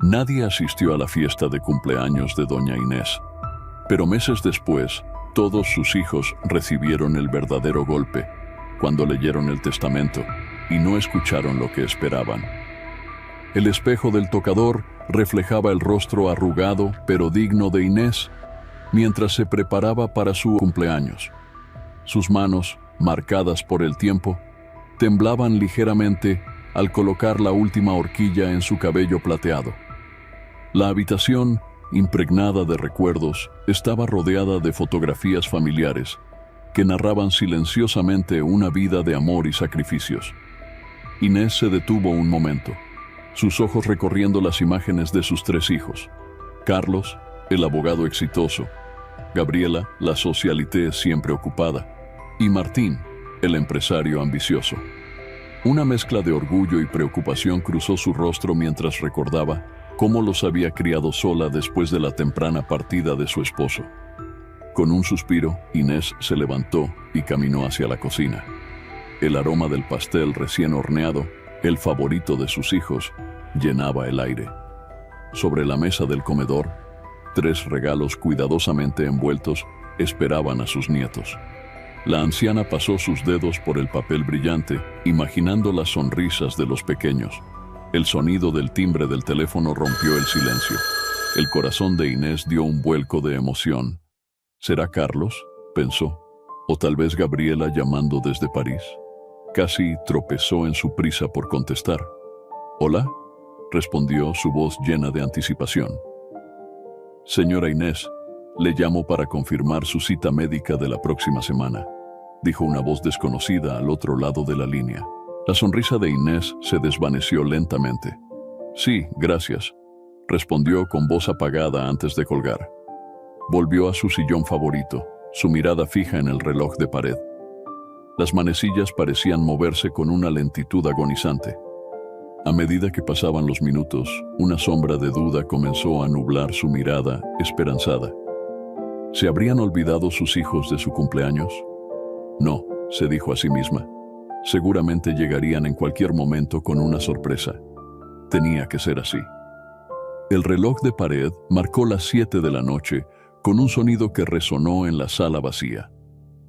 Nadie asistió a la fiesta de cumpleaños de doña Inés, pero meses después, todos sus hijos recibieron el verdadero golpe cuando leyeron el testamento y no escucharon lo que esperaban. El espejo del tocador reflejaba el rostro arrugado pero digno de Inés mientras se preparaba para su cumpleaños. Sus manos, marcadas por el tiempo, temblaban ligeramente al colocar la última horquilla en su cabello plateado. La habitación, impregnada de recuerdos, estaba rodeada de fotografías familiares que narraban silenciosamente una vida de amor y sacrificios. Inés se detuvo un momento, sus ojos recorriendo las imágenes de sus 3 hijos: Carlos, el abogado exitoso; Gabriela, la socialité siempre ocupada; y Martín, el empresario ambicioso. Una mezcla de orgullo y preocupación cruzó su rostro mientras recordaba cómo los había criado sola después de la temprana partida de su esposo. Con un suspiro, Inés se levantó y caminó hacia la cocina. El aroma del pastel recién horneado, el favorito de sus hijos, llenaba el aire. Sobre la mesa del comedor, 3 regalos cuidadosamente envueltos esperaban a sus nietos. La anciana pasó sus dedos por el papel brillante, imaginando las sonrisas de los pequeños. El sonido del timbre del teléfono rompió el silencio. El corazón de Inés dio un vuelco de emoción. ¿Será Carlos?, pensó. ¿O tal vez Gabriela llamando desde París? Casi tropezó en su prisa por contestar. «¿Hola?», respondió su voz llena de anticipación. «Señora Inés, le llamo para confirmar su cita médica de la próxima semana», dijo una voz desconocida al otro lado de la línea. La sonrisa de Inés se desvaneció lentamente. «Sí, gracias», respondió con voz apagada antes de colgar. Volvió a su sillón favorito, su mirada fija en el reloj de pared. Las manecillas parecían moverse con una lentitud agonizante. A medida que pasaban los minutos, una sombra de duda comenzó a nublar su mirada esperanzada. ¿Se habrían olvidado sus hijos de su cumpleaños? No, se dijo a sí misma. Seguramente llegarían en cualquier momento con una sorpresa. Tenía que ser así. El reloj de pared marcó las 7 de la noche con un sonido que resonó en la sala vacía.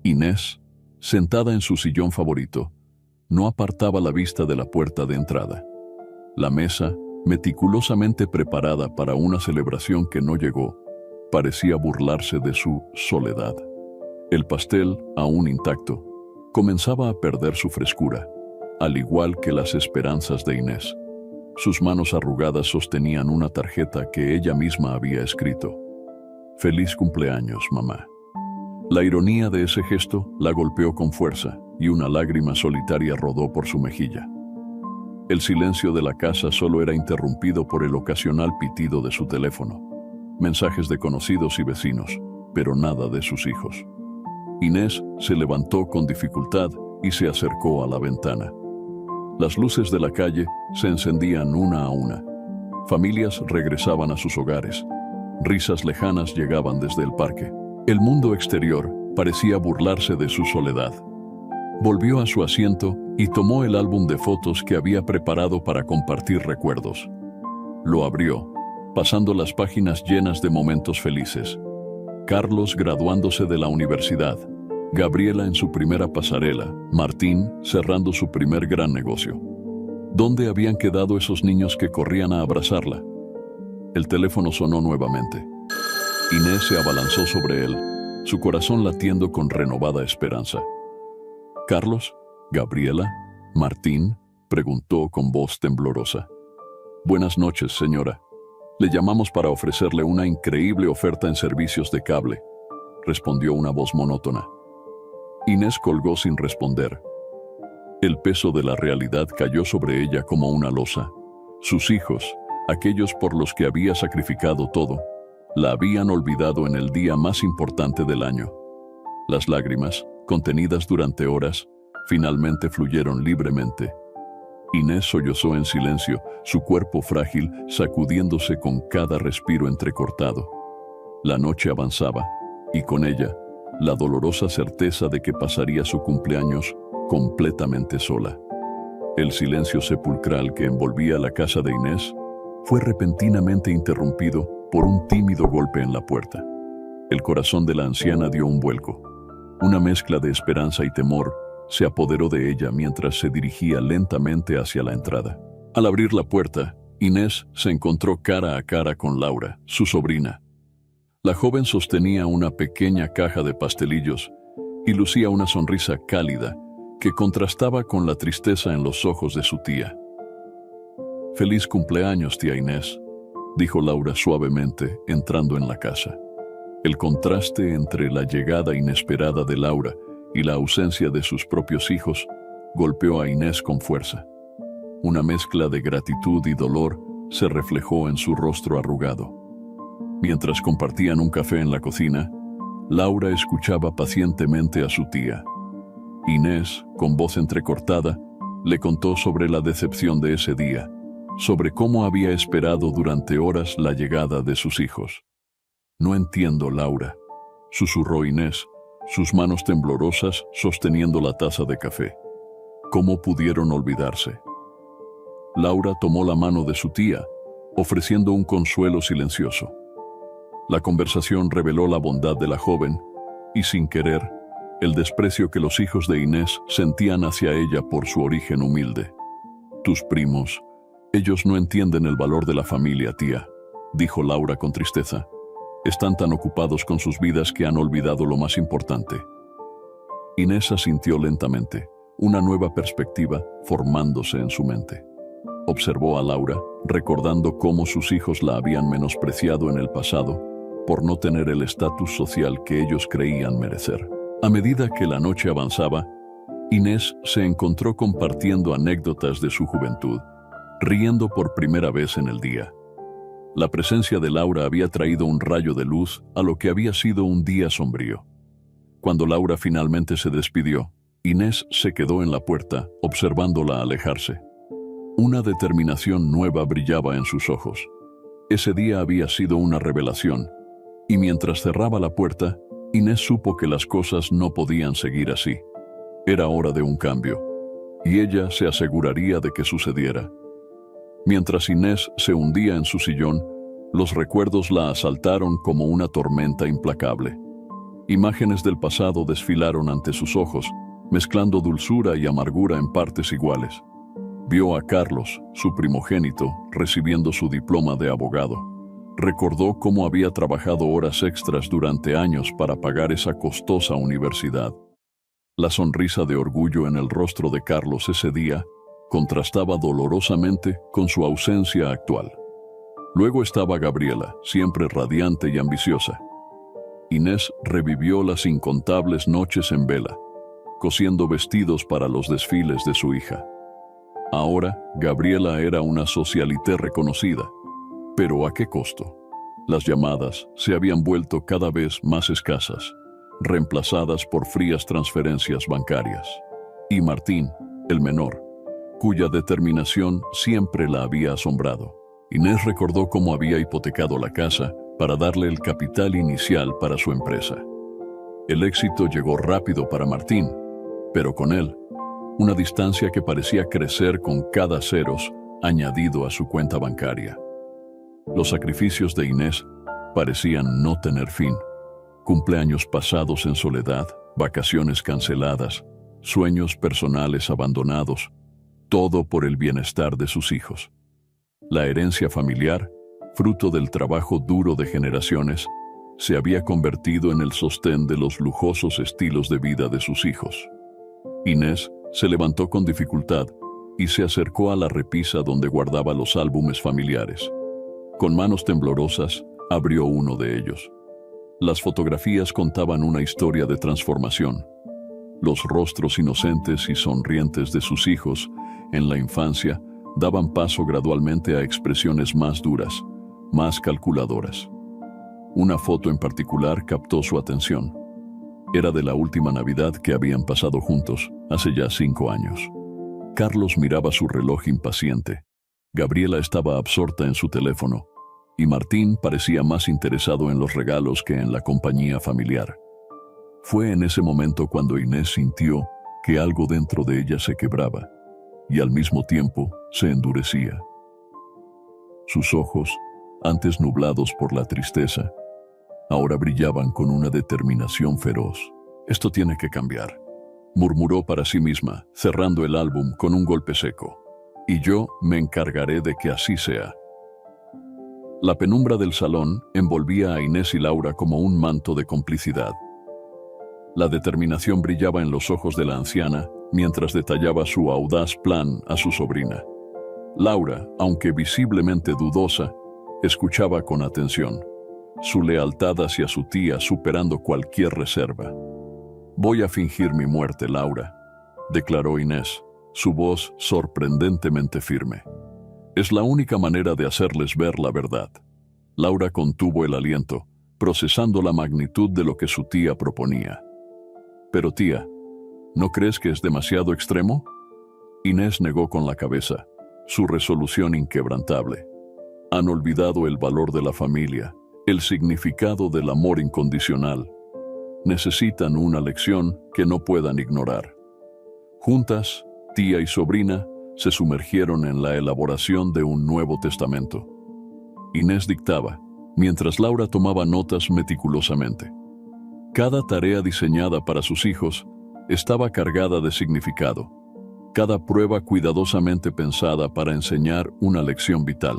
Inés, sentada en su sillón favorito, no apartaba la vista de la puerta de entrada. La mesa, meticulosamente preparada para una celebración que no llegó, parecía burlarse de su soledad. El pastel, aún intacto, comenzaba a perder su frescura, al igual que las esperanzas de Inés. Sus manos arrugadas sostenían una tarjeta que ella misma había escrito. «Feliz cumpleaños, mamá». La ironía de ese gesto la golpeó con fuerza y una lágrima solitaria rodó por su mejilla. El silencio de la casa solo era interrumpido por el ocasional pitido de su teléfono. Mensajes de conocidos y vecinos, pero nada de sus hijos. Inés se levantó con dificultad y se acercó a la ventana. Las luces de la calle se encendían una a una. Familias regresaban a sus hogares. Risas lejanas llegaban desde el parque. El mundo exterior parecía burlarse de su soledad. Volvió a su asiento y tomó el álbum de fotos que había preparado para compartir recuerdos. Lo abrió, pasando las páginas llenas de momentos felices. Carlos graduándose de la universidad, Gabriela en su primera pasarela, Martín cerrando su primer gran negocio. ¿Dónde habían quedado esos niños que corrían a abrazarla? El teléfono sonó nuevamente. Inés se abalanzó sobre él, su corazón latiendo con renovada esperanza. «¿Carlos? ¿Gabriela? ¿Martín?», preguntó con voz temblorosa. «Buenas noches, señora. Le llamamos para ofrecerle una increíble oferta en servicios de cable», respondió una voz monótona. Inés colgó sin responder. El peso de la realidad cayó sobre ella como una losa. Sus hijos, aquellos por los que había sacrificado todo, la habían olvidado en el día más importante del año. Las lágrimas, contenidas durante horas, finalmente fluyeron libremente. Inés sollozó en silencio, su cuerpo frágil sacudiéndose con cada respiro entrecortado. La noche avanzaba, y con ella, la dolorosa certeza de que pasaría su cumpleaños completamente sola. El silencio sepulcral que envolvía la casa de Inés fue repentinamente interrumpido por un tímido golpe en la puerta. El corazón de la anciana dio un vuelco. Una mezcla de esperanza y temor se apoderó de ella mientras se dirigía lentamente hacia la entrada. Al abrir la puerta, Inés se encontró cara a cara con Laura, su sobrina. La joven sostenía una pequeña caja de pastelillos y lucía una sonrisa cálida que contrastaba con la tristeza en los ojos de su tía. «Feliz cumpleaños, tía Inés», dijo Laura suavemente, entrando en la casa. El contraste entre la llegada inesperada de Laura y la ausencia de sus propios hijos golpeó a Inés con fuerza. Una mezcla de gratitud y dolor se reflejó en su rostro arrugado. Mientras compartían un café en la cocina, Laura escuchaba pacientemente a su tía. Inés, con voz entrecortada, le contó sobre la decepción de ese día, sobre cómo había esperado durante horas la llegada de sus hijos. «No entiendo, Laura», susurró Inés, sus manos temblorosas sosteniendo la taza de café. «¿Cómo pudieron olvidarse?». Laura tomó la mano de su tía, ofreciendo un consuelo silencioso. La conversación reveló la bondad de la joven y, sin querer, el desprecio que los hijos de Inés sentían hacia ella por su origen humilde. «Tus primos, ellos no entienden el valor de la familia, tía», dijo Laura con tristeza. «Están tan ocupados con sus vidas que han olvidado lo más importante». Inés asintió lentamente, una nueva perspectiva formándose en su mente. Observó a Laura, recordando cómo sus hijos la habían menospreciado en el pasado por no tener el estatus social que ellos creían merecer. A medida que la noche avanzaba, Inés se encontró compartiendo anécdotas de su juventud, riendo por primera vez en el día. La presencia de Laura había traído un rayo de luz a lo que había sido un día sombrío. Cuando Laura finalmente se despidió, Inés se quedó en la puerta, observándola alejarse. Una determinación nueva brillaba en sus ojos. Ese día había sido una revelación, y mientras cerraba la puerta, Inés supo que las cosas no podían seguir así. Era hora de un cambio, y ella se aseguraría de que sucediera. Mientras Inés se hundía en su sillón, los recuerdos la asaltaron como una tormenta implacable. Imágenes del pasado desfilaron ante sus ojos, mezclando dulzura y amargura en partes iguales. Vio a Carlos, su primogénito, recibiendo su diploma de abogado. Recordó cómo había trabajado horas extras durante años para pagar esa costosa universidad. La sonrisa de orgullo en el rostro de Carlos ese día contrastaba dolorosamente con su ausencia actual. Luego estaba Gabriela, siempre radiante y ambiciosa. Inés revivió las incontables noches en vela, cosiendo vestidos para los desfiles de su hija. Ahora, Gabriela era una socialité reconocida. ¿Pero a qué costo? Las llamadas se habían vuelto cada vez más escasas, reemplazadas por frías transferencias bancarias. Y Martín, el menor, cuya determinación siempre la había asombrado. Inés recordó cómo había hipotecado la casa para darle el capital inicial para su empresa. El éxito llegó rápido para Martín, pero con él, una distancia que parecía crecer con cada ceros añadido a su cuenta bancaria. Los sacrificios de Inés parecían no tener fin. Cumpleaños pasados en soledad, vacaciones canceladas, sueños personales abandonados, todo por el bienestar de sus hijos. La herencia familiar, fruto del trabajo duro de generaciones, se había convertido en el sostén de los lujosos estilos de vida de sus hijos. Inés se levantó con dificultad y se acercó a la repisa donde guardaba los álbumes familiares. Con manos temblorosas, abrió uno de ellos. Las fotografías contaban una historia de transformación. Los rostros inocentes y sonrientes de sus hijos en la infancia daban paso gradualmente a expresiones más duras, más calculadoras. Una foto en particular captó su atención. Era de la última Navidad que habían pasado juntos, hace ya 5 años. Carlos miraba su reloj impaciente. Gabriela estaba absorta en su teléfono, y Martín parecía más interesado en los regalos que en la compañía familiar. Fue en ese momento cuando Inés sintió que algo dentro de ella se quebraba, y al mismo tiempo se endurecía. Sus ojos, antes nublados por la tristeza, ahora brillaban con una determinación feroz. «Esto tiene que cambiar», murmuró para sí misma, cerrando el álbum con un golpe seco. «Y yo me encargaré de que así sea». La penumbra del salón envolvía a Inés y Laura como un manto de complicidad. La determinación brillaba en los ojos de la anciana mientras detallaba su audaz plan a su sobrina. Laura, aunque visiblemente dudosa, escuchaba con atención, su lealtad hacia su tía superando cualquier reserva. «Voy a fingir mi muerte, Laura», declaró Inés, su voz sorprendentemente firme. «Es la única manera de hacerles ver la verdad». Laura contuvo el aliento, procesando la magnitud de lo que su tía proponía. «Pero tía, ¿no crees que es demasiado extremo?». Inés negó con la cabeza, su resolución inquebrantable. «Han olvidado el valor de la familia, el significado del amor incondicional. Necesitan una lección que no puedan ignorar». Juntas, tía y sobrina se sumergieron en la elaboración de un Nuevo Testamento. Inés dictaba, mientras Laura tomaba notas meticulosamente. Cada tarea diseñada para sus hijos estaba cargada de significado, cada prueba cuidadosamente pensada para enseñar una lección vital.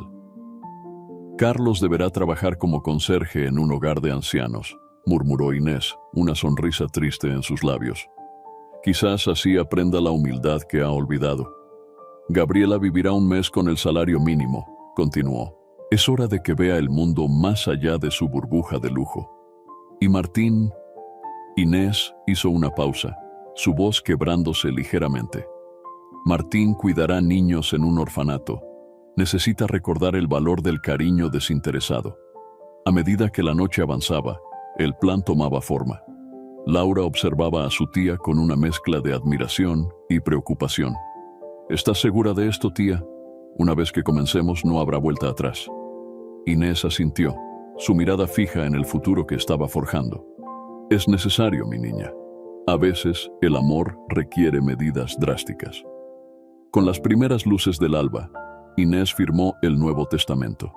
«Carlos deberá trabajar como conserje en un hogar de ancianos», murmuró Inés, una sonrisa triste en sus labios. «Quizás así aprenda la humildad que ha olvidado». «Gabriela vivirá un mes con el salario mínimo», continuó. «Es hora de que vea el mundo más allá de su burbuja de lujo». «Y Martín...». Inés hizo una pausa, su voz quebrándose ligeramente. «Martín cuidará niños en un orfanato. Necesita recordar el valor del cariño desinteresado». A medida que la noche avanzaba, el plan tomaba forma. Laura observaba a su tía con una mezcla de admiración y preocupación. «¿Estás segura de esto, tía? Una vez que comencemos no habrá vuelta atrás». Inés asintió, su mirada fija en el futuro que estaba forjando. «Es necesario, mi niña. A veces el amor requiere medidas drásticas». Con las primeras luces del alba, Inés firmó el Nuevo Testamento,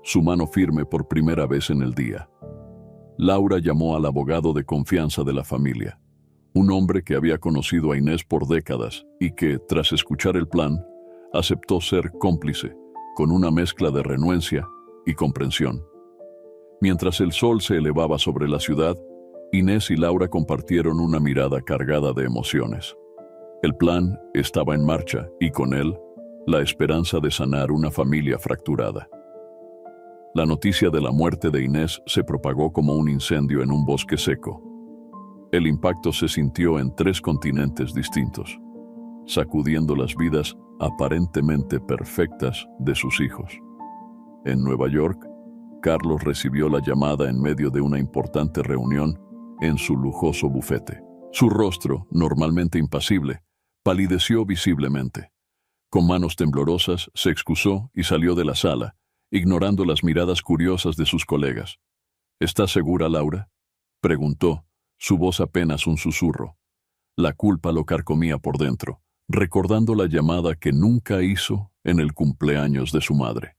su mano firme por primera vez en el día. Laura llamó al abogado de confianza de la familia, un hombre que había conocido a Inés por décadas y que, tras escuchar el plan, aceptó ser cómplice, con una mezcla de renuencia y comprensión. Mientras el sol se elevaba sobre la ciudad, Inés y Laura compartieron una mirada cargada de emociones. El plan estaba en marcha y con él, la esperanza de sanar una familia fracturada. La noticia de la muerte de Inés se propagó como un incendio en un bosque seco. El impacto se sintió en 3 continentes distintos, sacudiendo las vidas aparentemente perfectas de sus hijos. En Nueva York, Carlos recibió la llamada en medio de una importante reunión en su lujoso bufete. Su rostro, normalmente impasible, palideció visiblemente. Con manos temblorosas, se excusó y salió de la sala, ignorando las miradas curiosas de sus colegas. «¿Estás segura, Laura?», preguntó, su voz apenas un susurro. La culpa lo carcomía por dentro, recordando la llamada que nunca hizo en el cumpleaños de su madre.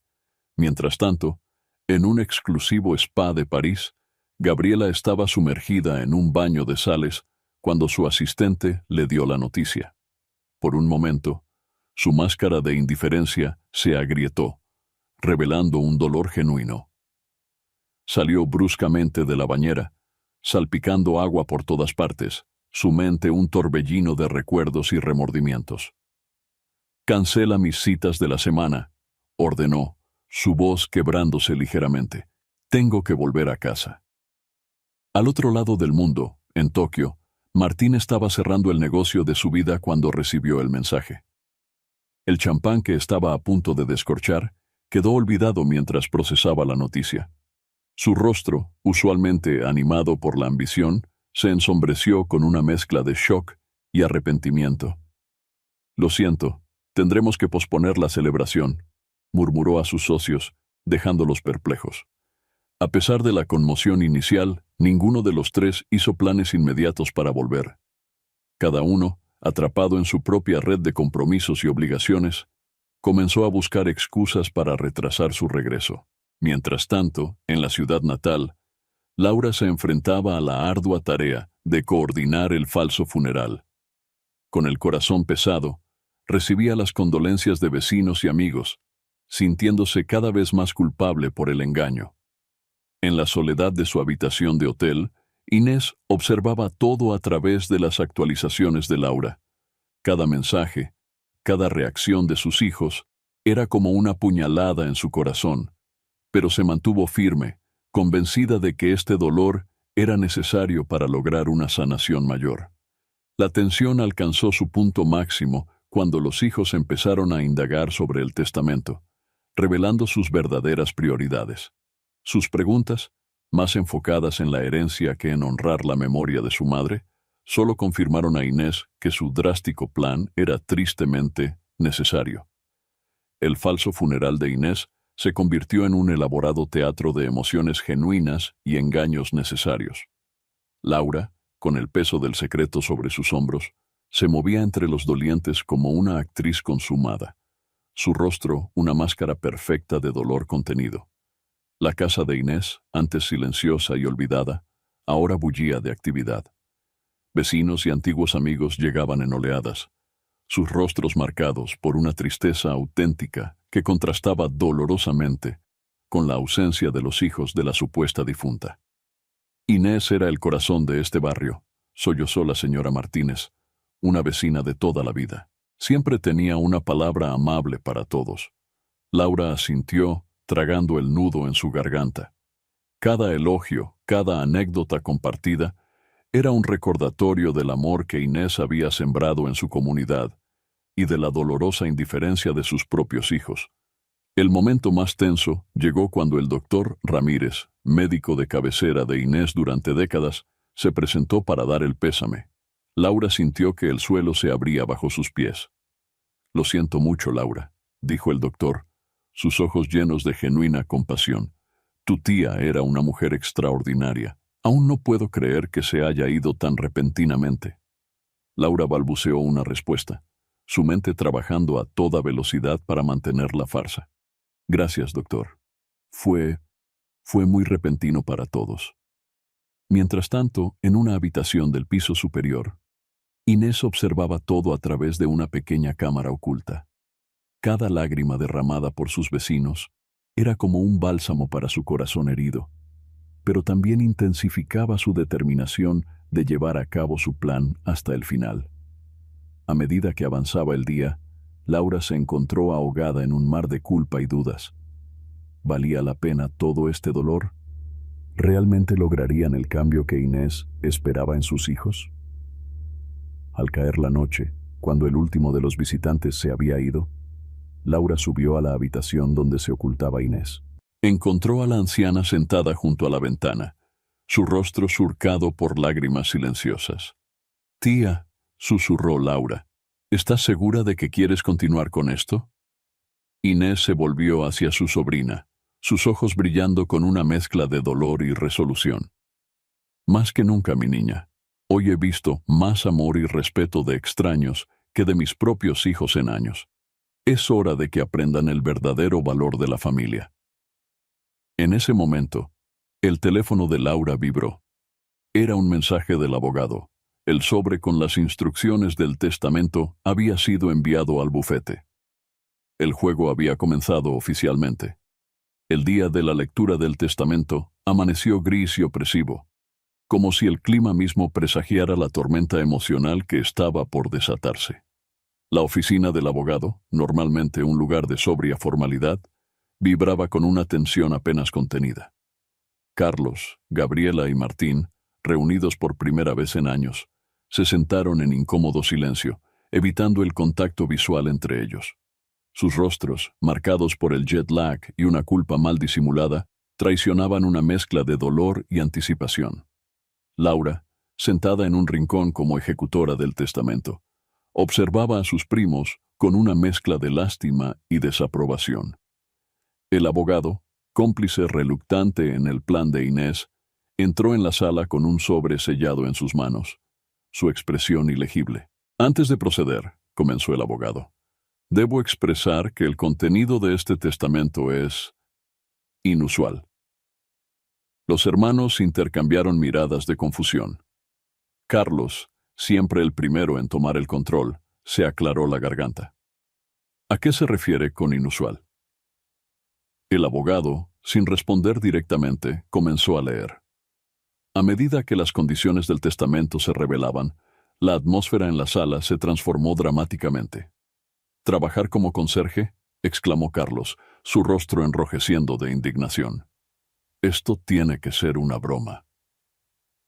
Mientras tanto, en un exclusivo spa de París, Gabriela estaba sumergida en un baño de sales cuando su asistente le dio la noticia. Por un momento, su máscara de indiferencia se agrietó, revelando un dolor genuino. Salió bruscamente de la bañera, salpicando agua por todas partes, su mente un torbellino de recuerdos y remordimientos. «Cancela mis citas de la semana», ordenó, su voz quebrándose ligeramente. «Tengo que volver a casa». Al otro lado del mundo, en Tokio, Martín estaba cerrando el negocio de su vida cuando recibió el mensaje. El champán que estaba a punto de descorchar quedó olvidado mientras procesaba la noticia. Su rostro, usualmente animado por la ambición, se ensombreció con una mezcla de shock y arrepentimiento. «Lo siento, tendremos que posponer la celebración», murmuró a sus socios, dejándolos perplejos. A pesar de la conmoción inicial, ninguno de los 3 hizo planes inmediatos para volver. Cada uno, atrapado en su propia red de compromisos y obligaciones, comenzó a buscar excusas para retrasar su regreso. Mientras tanto, en la ciudad natal, Laura se enfrentaba a la ardua tarea de coordinar el falso funeral. Con el corazón pesado, recibía las condolencias de vecinos y amigos, sintiéndose cada vez más culpable por el engaño. En la soledad de su habitación de hotel, Inés observaba todo a través de las actualizaciones de Laura. Cada mensaje, cada reacción de sus hijos, era como una puñalada en su corazón, pero se mantuvo firme, convencida de que este dolor era necesario para lograr una sanación mayor. La tensión alcanzó su punto máximo cuando los hijos empezaron a indagar sobre el testamento, revelando sus verdaderas prioridades. Sus preguntas, más enfocadas en la herencia que en honrar la memoria de su madre, solo confirmaron a Inés que su drástico plan era tristemente necesario. El falso funeral de Inés se convirtió en un elaborado teatro de emociones genuinas y engaños necesarios. Laura, con el peso del secreto sobre sus hombros, se movía entre los dolientes como una actriz consumada, su rostro una máscara perfecta de dolor contenido. La casa de Inés, antes silenciosa y olvidada, ahora bullía de actividad. Vecinos y antiguos amigos llegaban en oleadas, sus rostros marcados por una tristeza auténtica que contrastaba dolorosamente con la ausencia de los hijos de la supuesta difunta. Inés era el corazón de este barrio, sollozó la señora Martínez, una vecina de toda la vida. Siempre tenía una palabra amable para todos. Laura asintió, tragando el nudo en su garganta. Cada elogio, cada anécdota compartida, era un recordatorio del amor que Inés había sembrado en su comunidad y de la dolorosa indiferencia de sus propios hijos. El momento más tenso llegó cuando el doctor Ramírez, médico de cabecera de Inés durante décadas, se presentó para dar el pésame. Laura sintió que el suelo se abría bajo sus pies. «Lo siento mucho, Laura», dijo el doctor, sus ojos llenos de genuina compasión. «Tu tía era una mujer extraordinaria. Aún no puedo creer que se haya ido tan repentinamente». Laura balbuceó una respuesta, su mente trabajando a toda velocidad para mantener la farsa. «Gracias, doctor. Fue muy repentino para todos». Mientras tanto, en una habitación del piso superior, Inés observaba todo a través de una pequeña cámara oculta. Cada lágrima derramada por sus vecinos era como un bálsamo para su corazón herido, pero también intensificaba su determinación de llevar a cabo su plan hasta el final. A medida que avanzaba el día, Laura se encontró ahogada en un mar de culpa y dudas. ¿Valía la pena todo este dolor? ¿Realmente lograrían el cambio que Inés esperaba en sus hijos? Al caer la noche, cuando el último de los visitantes se había ido, Laura subió a la habitación donde se ocultaba Inés. Encontró a la anciana sentada junto a la ventana, su rostro surcado por lágrimas silenciosas. «Tía», susurró Laura, «¿estás segura de que quieres continuar con esto?» Inés se volvió hacia su sobrina, sus ojos brillando con una mezcla de dolor y resolución. «Más que nunca, mi niña. Hoy he visto más amor y respeto de extraños que de mis propios hijos en años. Es hora de que aprendan el verdadero valor de la familia». En ese momento, el teléfono de Laura vibró. Era un mensaje del abogado. El sobre con las instrucciones del testamento había sido enviado al bufete. El juego había comenzado oficialmente. El día de la lectura del testamento amaneció gris y opresivo, como si el clima mismo presagiara la tormenta emocional que estaba por desatarse. La oficina del abogado, normalmente un lugar de sobria formalidad, vibraba con una tensión apenas contenida. Carlos, Gabriela y Martín, reunidos por primera vez en años, se sentaron en incómodo silencio, evitando el contacto visual entre ellos. Sus rostros, marcados por el jet lag y una culpa mal disimulada, traicionaban una mezcla de dolor y anticipación. Laura, sentada en un rincón como ejecutora del testamento, observaba a sus primos con una mezcla de lástima y desaprobación. El abogado, cómplice reluctante en el plan de Inés, entró en la sala con un sobre sellado en sus manos, su expresión ilegible. «Antes de proceder», comenzó el abogado, Debo expresar que el contenido de este testamento es inusual. Los hermanos intercambiaron miradas de confusión. Carlos, siempre el primero en tomar el control, se aclaró la garganta. ¿A qué se refiere con inusual? El abogado, sin responder directamente, comenzó a leer. A medida que las condiciones del testamento se revelaban, la atmósfera en la sala se transformó dramáticamente. «¿Trabajar como conserje?», exclamó Carlos, su rostro enrojeciendo de indignación. «Esto tiene que ser una broma».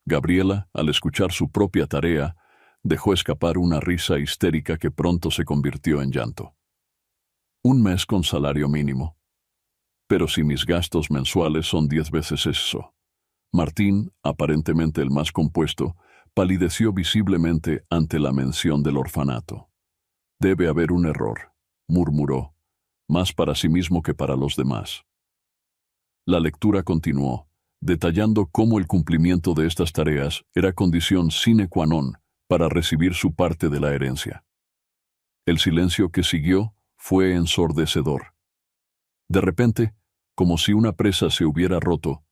Gabriela, al escuchar su propia tarea, dejó escapar una risa histérica que pronto se convirtió en llanto. «Un mes con salario mínimo. Pero si mis gastos mensuales son 10 veces eso». Martín, aparentemente el más compuesto, palideció visiblemente ante la mención del orfanato. «Debe haber un error», murmuró, más para sí mismo que para los demás. La lectura continuó, detallando cómo el cumplimiento de estas tareas era condición sine qua non para recibir su parte de la herencia. El silencio que siguió fue ensordecedor. De repente, como si una presa se hubiera roto,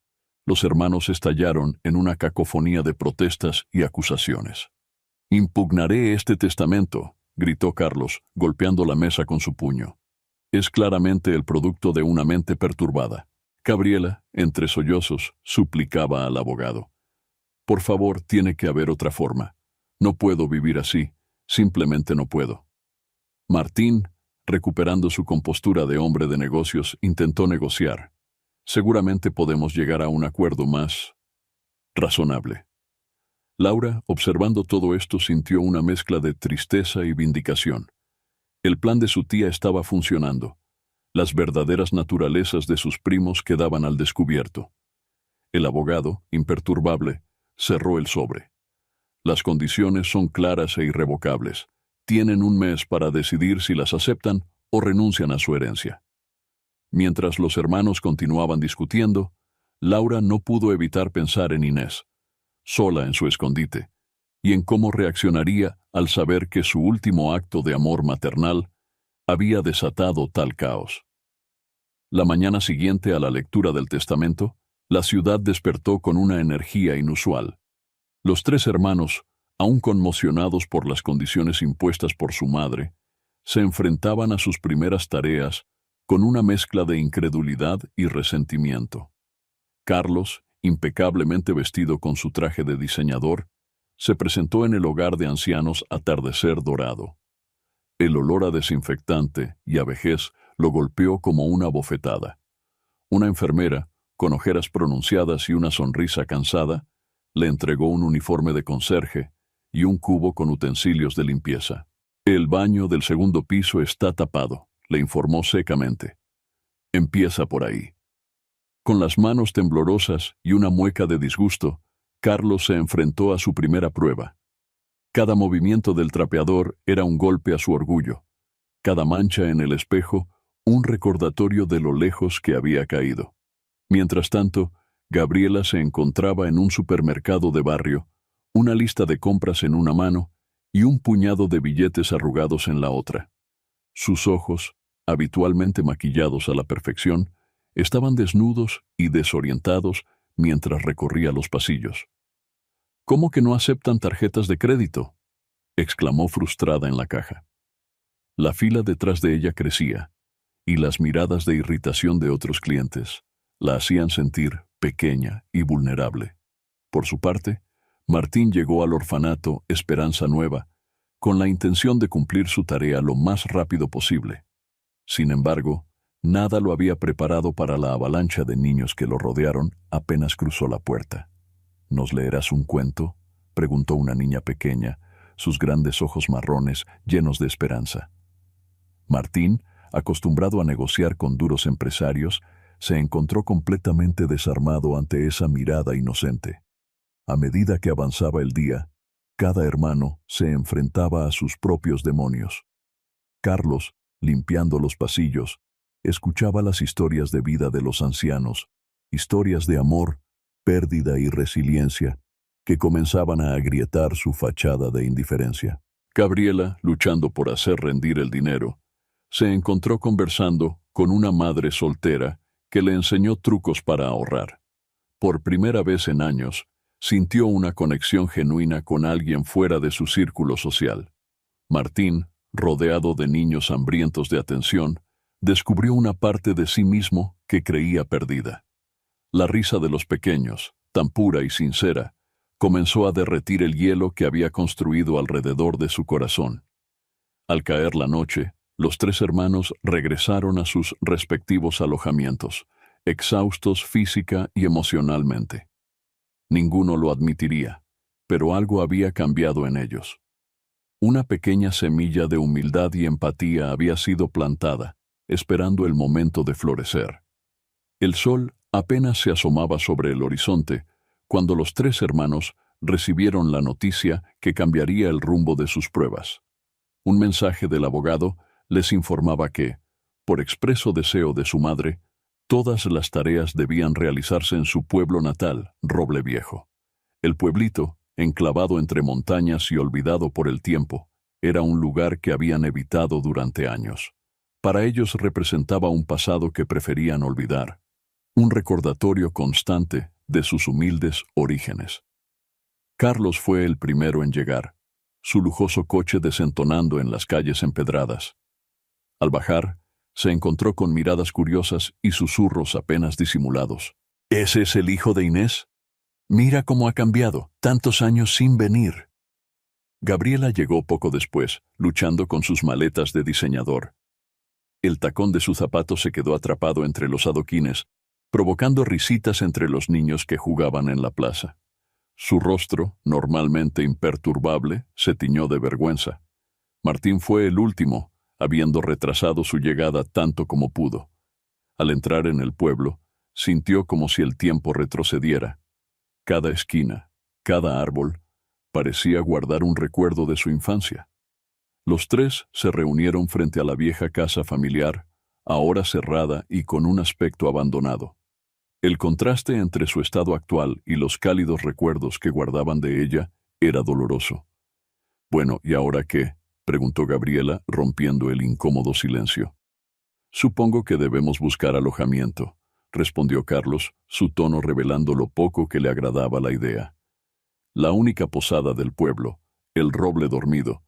los hermanos estallaron en una cacofonía de protestas y acusaciones. «Impugnaré este testamento», gritó Carlos, golpeando la mesa con su puño. «Es claramente el producto de una mente perturbada». Gabriela, entre sollozos, suplicaba al abogado. «Por favor, tiene que haber otra forma. No puedo vivir así, simplemente no puedo». Martín, recuperando su compostura de hombre de negocios, intentó negociar. «Seguramente podemos llegar a un acuerdo más razonable». Laura, observando todo esto, sintió una mezcla de tristeza y vindicación. El plan de su tía estaba funcionando. Las verdaderas naturalezas de sus primos quedaban al descubierto. El abogado, imperturbable, cerró el sobre. «Las condiciones son claras e irrevocables. Tienen un mes para decidir si las aceptan o renuncian a su herencia». Mientras los hermanos continuaban discutiendo, Laura no pudo evitar pensar en Inés, sola en su escondite, y en cómo reaccionaría al saber que su último acto de amor maternal había desatado tal caos. La mañana siguiente a la lectura del testamento, la ciudad despertó con una energía inusual. Los tres hermanos, aún conmocionados por las condiciones impuestas por su madre, se enfrentaban a sus primeras tareas con una mezcla de incredulidad y resentimiento. Carlos, impecablemente vestido con su traje de diseñador, se presentó en el hogar de ancianos Atardecer Dorado. El olor a desinfectante y a vejez lo golpeó como una bofetada. Una enfermera, con ojeras pronunciadas y una sonrisa cansada, le entregó un uniforme de conserje y un cubo con utensilios de limpieza. «El baño del segundo piso está tapado», le informó secamente. «Empieza por ahí». Con las manos temblorosas y una mueca de disgusto, Carlos se enfrentó a su primera prueba. Cada movimiento del trapeador era un golpe a su orgullo. Cada mancha en el espejo, un recordatorio de lo lejos que había caído. Mientras tanto, Gabriela se encontraba en un supermercado de barrio, una lista de compras en una mano y un puñado de billetes arrugados en la otra. Sus ojos, habitualmente maquillados a la perfección, estaban desnudos y desorientados mientras recorría los pasillos. «¿Cómo que no aceptan tarjetas de crédito?», exclamó frustrada en la caja. La fila detrás de ella crecía, y las miradas de irritación de otros clientes la hacían sentir pequeña y vulnerable. Por su parte, Martín llegó al orfanato Esperanza Nueva con la intención de cumplir su tarea lo más rápido posible. Sin embargo, nada lo había preparado para la avalancha de niños que lo rodearon apenas cruzó la puerta. «¿Nos leerás un cuento?», preguntó una niña pequeña, sus grandes ojos marrones llenos de esperanza. Martín, acostumbrado a negociar con duros empresarios, se encontró completamente desarmado ante esa mirada inocente. A medida que avanzaba el día, cada hermano se enfrentaba a sus propios demonios. Carlos, limpiando los pasillos, escuchaba las historias de vida de los ancianos, historias de amor, pérdida y resiliencia, que comenzaban a agrietar su fachada de indiferencia. Gabriela, luchando por hacer rendir el dinero, se encontró conversando con una madre soltera que le enseñó trucos para ahorrar. Por primera vez en años, sintió una conexión genuina con alguien fuera de su círculo social. Martín, rodeado de niños hambrientos de atención, descubrió una parte de sí mismo que creía perdida. La risa de los pequeños, tan pura y sincera, comenzó a derretir el hielo que había construido alrededor de su corazón. Al caer la noche, los tres hermanos regresaron a sus respectivos alojamientos, exhaustos física y emocionalmente. Ninguno lo admitiría, pero algo había cambiado en ellos. Una pequeña semilla de humildad y empatía había sido plantada, esperando el momento de florecer. El sol apenas se asomaba sobre el horizonte cuando los tres hermanos recibieron la noticia que cambiaría el rumbo de sus pruebas. Un mensaje del abogado les informaba que, por expreso deseo de su madre, todas las tareas debían realizarse en su pueblo natal, Roble Viejo. El pueblito, enclavado entre montañas y olvidado por el tiempo, era un lugar que habían evitado durante años. Para ellos representaba un pasado que preferían olvidar, un recordatorio constante de sus humildes orígenes. Carlos fue el primero en llegar, su lujoso coche desentonando en las calles empedradas. Al bajar, se encontró con miradas curiosas y susurros apenas disimulados. ¿Ese es el hijo de Inés? Mira cómo ha cambiado, tantos años sin venir. Gabriela llegó poco después, luchando con sus maletas de diseñador. El tacón de su zapato se quedó atrapado entre los adoquines, provocando risitas entre los niños que jugaban en la plaza. Su rostro, normalmente imperturbable, se tiñó de vergüenza. Martín fue el último, habiendo retrasado su llegada tanto como pudo. Al entrar en el pueblo, sintió como si el tiempo retrocediera. Cada esquina, cada árbol, parecía guardar un recuerdo de su infancia. Los tres se reunieron frente a la vieja casa familiar, ahora cerrada y con un aspecto abandonado. El contraste entre su estado actual y los cálidos recuerdos que guardaban de ella era doloroso. «Bueno, ¿y ahora qué?», preguntó Gabriela, rompiendo el incómodo silencio. «Supongo que debemos buscar alojamiento», respondió Carlos, su tono revelando lo poco que le agradaba la idea. La única posada del pueblo, el Roble Dormido,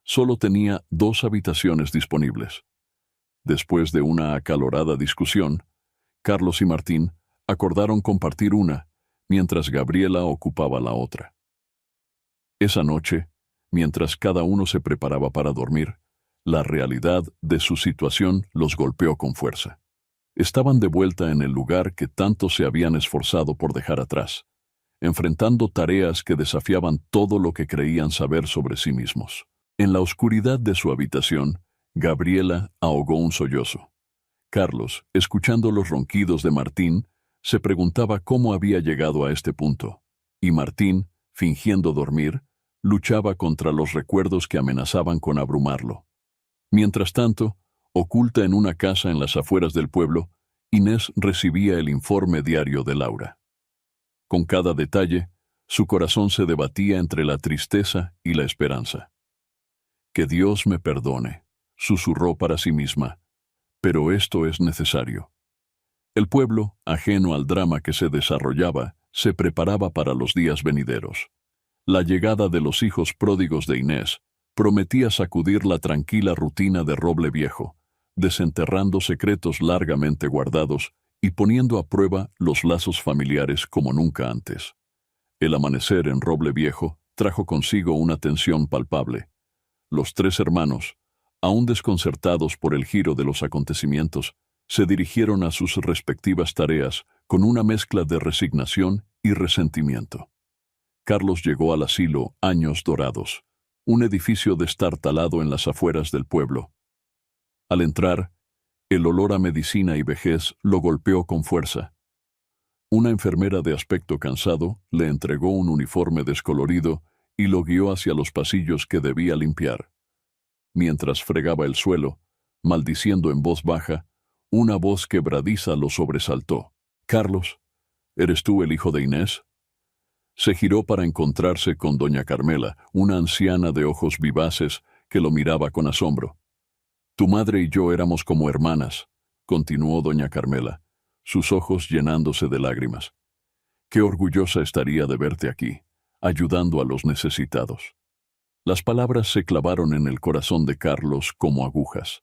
solo tenía 2 habitaciones disponibles. Después de una acalorada discusión, Carlos y Martín acordaron compartir una, mientras Gabriela ocupaba la otra. Esa noche, mientras cada uno se preparaba para dormir, la realidad de su situación los golpeó con fuerza. Estaban de vuelta en el lugar que tanto se habían esforzado por dejar atrás, enfrentando tareas que desafiaban todo lo que creían saber sobre sí mismos. En la oscuridad de su habitación, Gabriela ahogó un sollozo. Carlos, escuchando los ronquidos de Martín, se preguntaba cómo había llegado a este punto, y Martín, fingiendo dormir, luchaba contra los recuerdos que amenazaban con abrumarlo. Mientras tanto, oculta en una casa en las afueras del pueblo, Inés recibía el informe diario de Laura. Con cada detalle, su corazón se debatía entre la tristeza y la esperanza. «Que Dios me perdone», susurró para sí misma, «pero esto es necesario». El pueblo, ajeno al drama que se desarrollaba, se preparaba para los días venideros. La llegada de los hijos pródigos de Inés prometía sacudir la tranquila rutina de Roble Viejo, desenterrando secretos largamente guardados y poniendo a prueba los lazos familiares como nunca antes. El amanecer en Roble Viejo trajo consigo una tensión palpable. Los tres hermanos, aún desconcertados por el giro de los acontecimientos, se dirigieron a sus respectivas tareas con una mezcla de resignación y resentimiento. Carlos llegó al asilo Años Dorados, un edificio destartalado en las afueras del pueblo. Al entrar, el olor a medicina y vejez lo golpeó con fuerza. Una enfermera de aspecto cansado le entregó un uniforme descolorido y lo guió hacia los pasillos que debía limpiar. Mientras fregaba el suelo, maldiciendo en voz baja, una voz quebradiza lo sobresaltó. «Carlos, ¿eres tú el hijo de Inés?». Se giró para encontrarse con doña Carmela, una anciana de ojos vivaces que lo miraba con asombro. Tu madre y yo éramos como hermanas, continuó doña Carmela, sus ojos llenándose de lágrimas. Qué orgullosa estaría de verte aquí, ayudando a los necesitados. Las palabras se clavaron en el corazón de Carlos como agujas.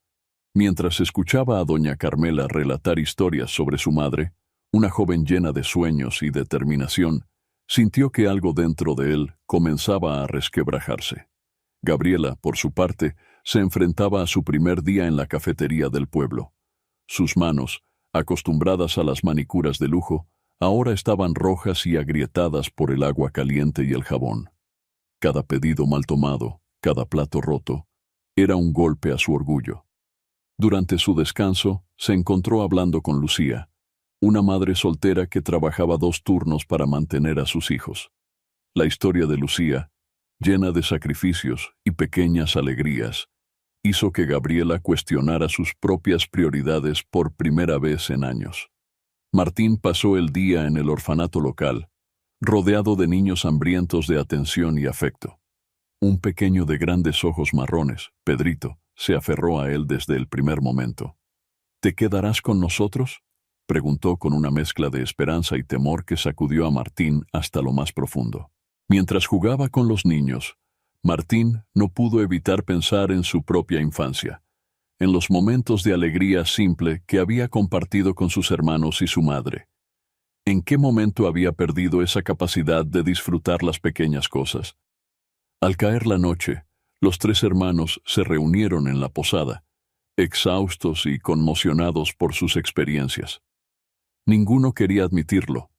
Mientras escuchaba a doña Carmela relatar historias sobre su madre, una joven llena de sueños y determinación, sintió que algo dentro de él comenzaba a resquebrajarse. Gabriela, por su parte, se enfrentaba a su primer día en la cafetería del pueblo. Sus manos, acostumbradas a las manicuras de lujo, ahora estaban rojas y agrietadas por el agua caliente y el jabón. Cada pedido mal tomado, cada plato roto, era un golpe a su orgullo. Durante su descanso, se encontró hablando con Lucía, una madre soltera que trabajaba 2 turnos para mantener a sus hijos. La historia de Lucía, llena de sacrificios y pequeñas alegrías, hizo que Gabriela cuestionara sus propias prioridades por primera vez en años. Martín pasó el día en el orfanato local, rodeado de niños hambrientos de atención y afecto. Un pequeño de grandes ojos marrones, Pedrito, se aferró a él desde el primer momento. ¿Te quedarás con nosotros?, preguntó con una mezcla de esperanza y temor que sacudió a Martín hasta lo más profundo. Mientras jugaba con los niños, Martín no pudo evitar pensar en su propia infancia, en los momentos de alegría simple que había compartido con sus hermanos y su madre. ¿En qué momento había perdido esa capacidad de disfrutar las pequeñas cosas? Al caer la noche, los 3 hermanos se reunieron en la posada, exhaustos y conmocionados por sus experiencias. Ninguno quería admitirlo,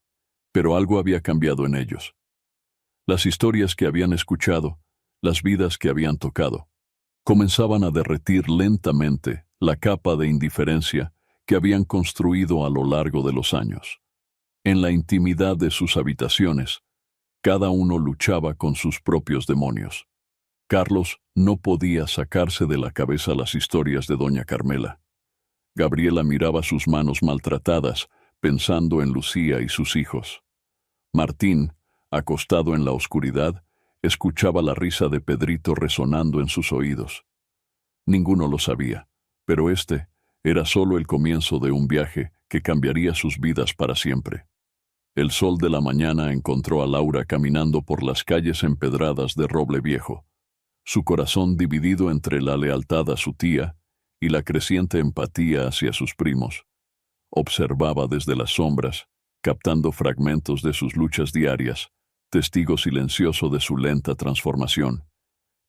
pero algo había cambiado en ellos. Las historias que habían escuchado, las vidas que habían tocado, comenzaban a derretir lentamente la capa de indiferencia que habían construido a lo largo de los años. En la intimidad de sus habitaciones, cada uno luchaba con sus propios demonios. Carlos no podía sacarse de la cabeza las historias de doña Carmela. Gabriela miraba sus manos maltratadas, pensando en Lucía y sus hijos. Martín, acostado en la oscuridad, escuchaba la risa de Pedrito resonando en sus oídos. Ninguno lo sabía, pero este era solo el comienzo de un viaje que cambiaría sus vidas para siempre. El sol de la mañana encontró a Laura caminando por las calles empedradas de Roble Viejo, su corazón dividido entre la lealtad a su tía y la creciente empatía hacia sus primos. Observaba desde las sombras, captando fragmentos de sus luchas diarias, testigo silencioso de su lenta transformación.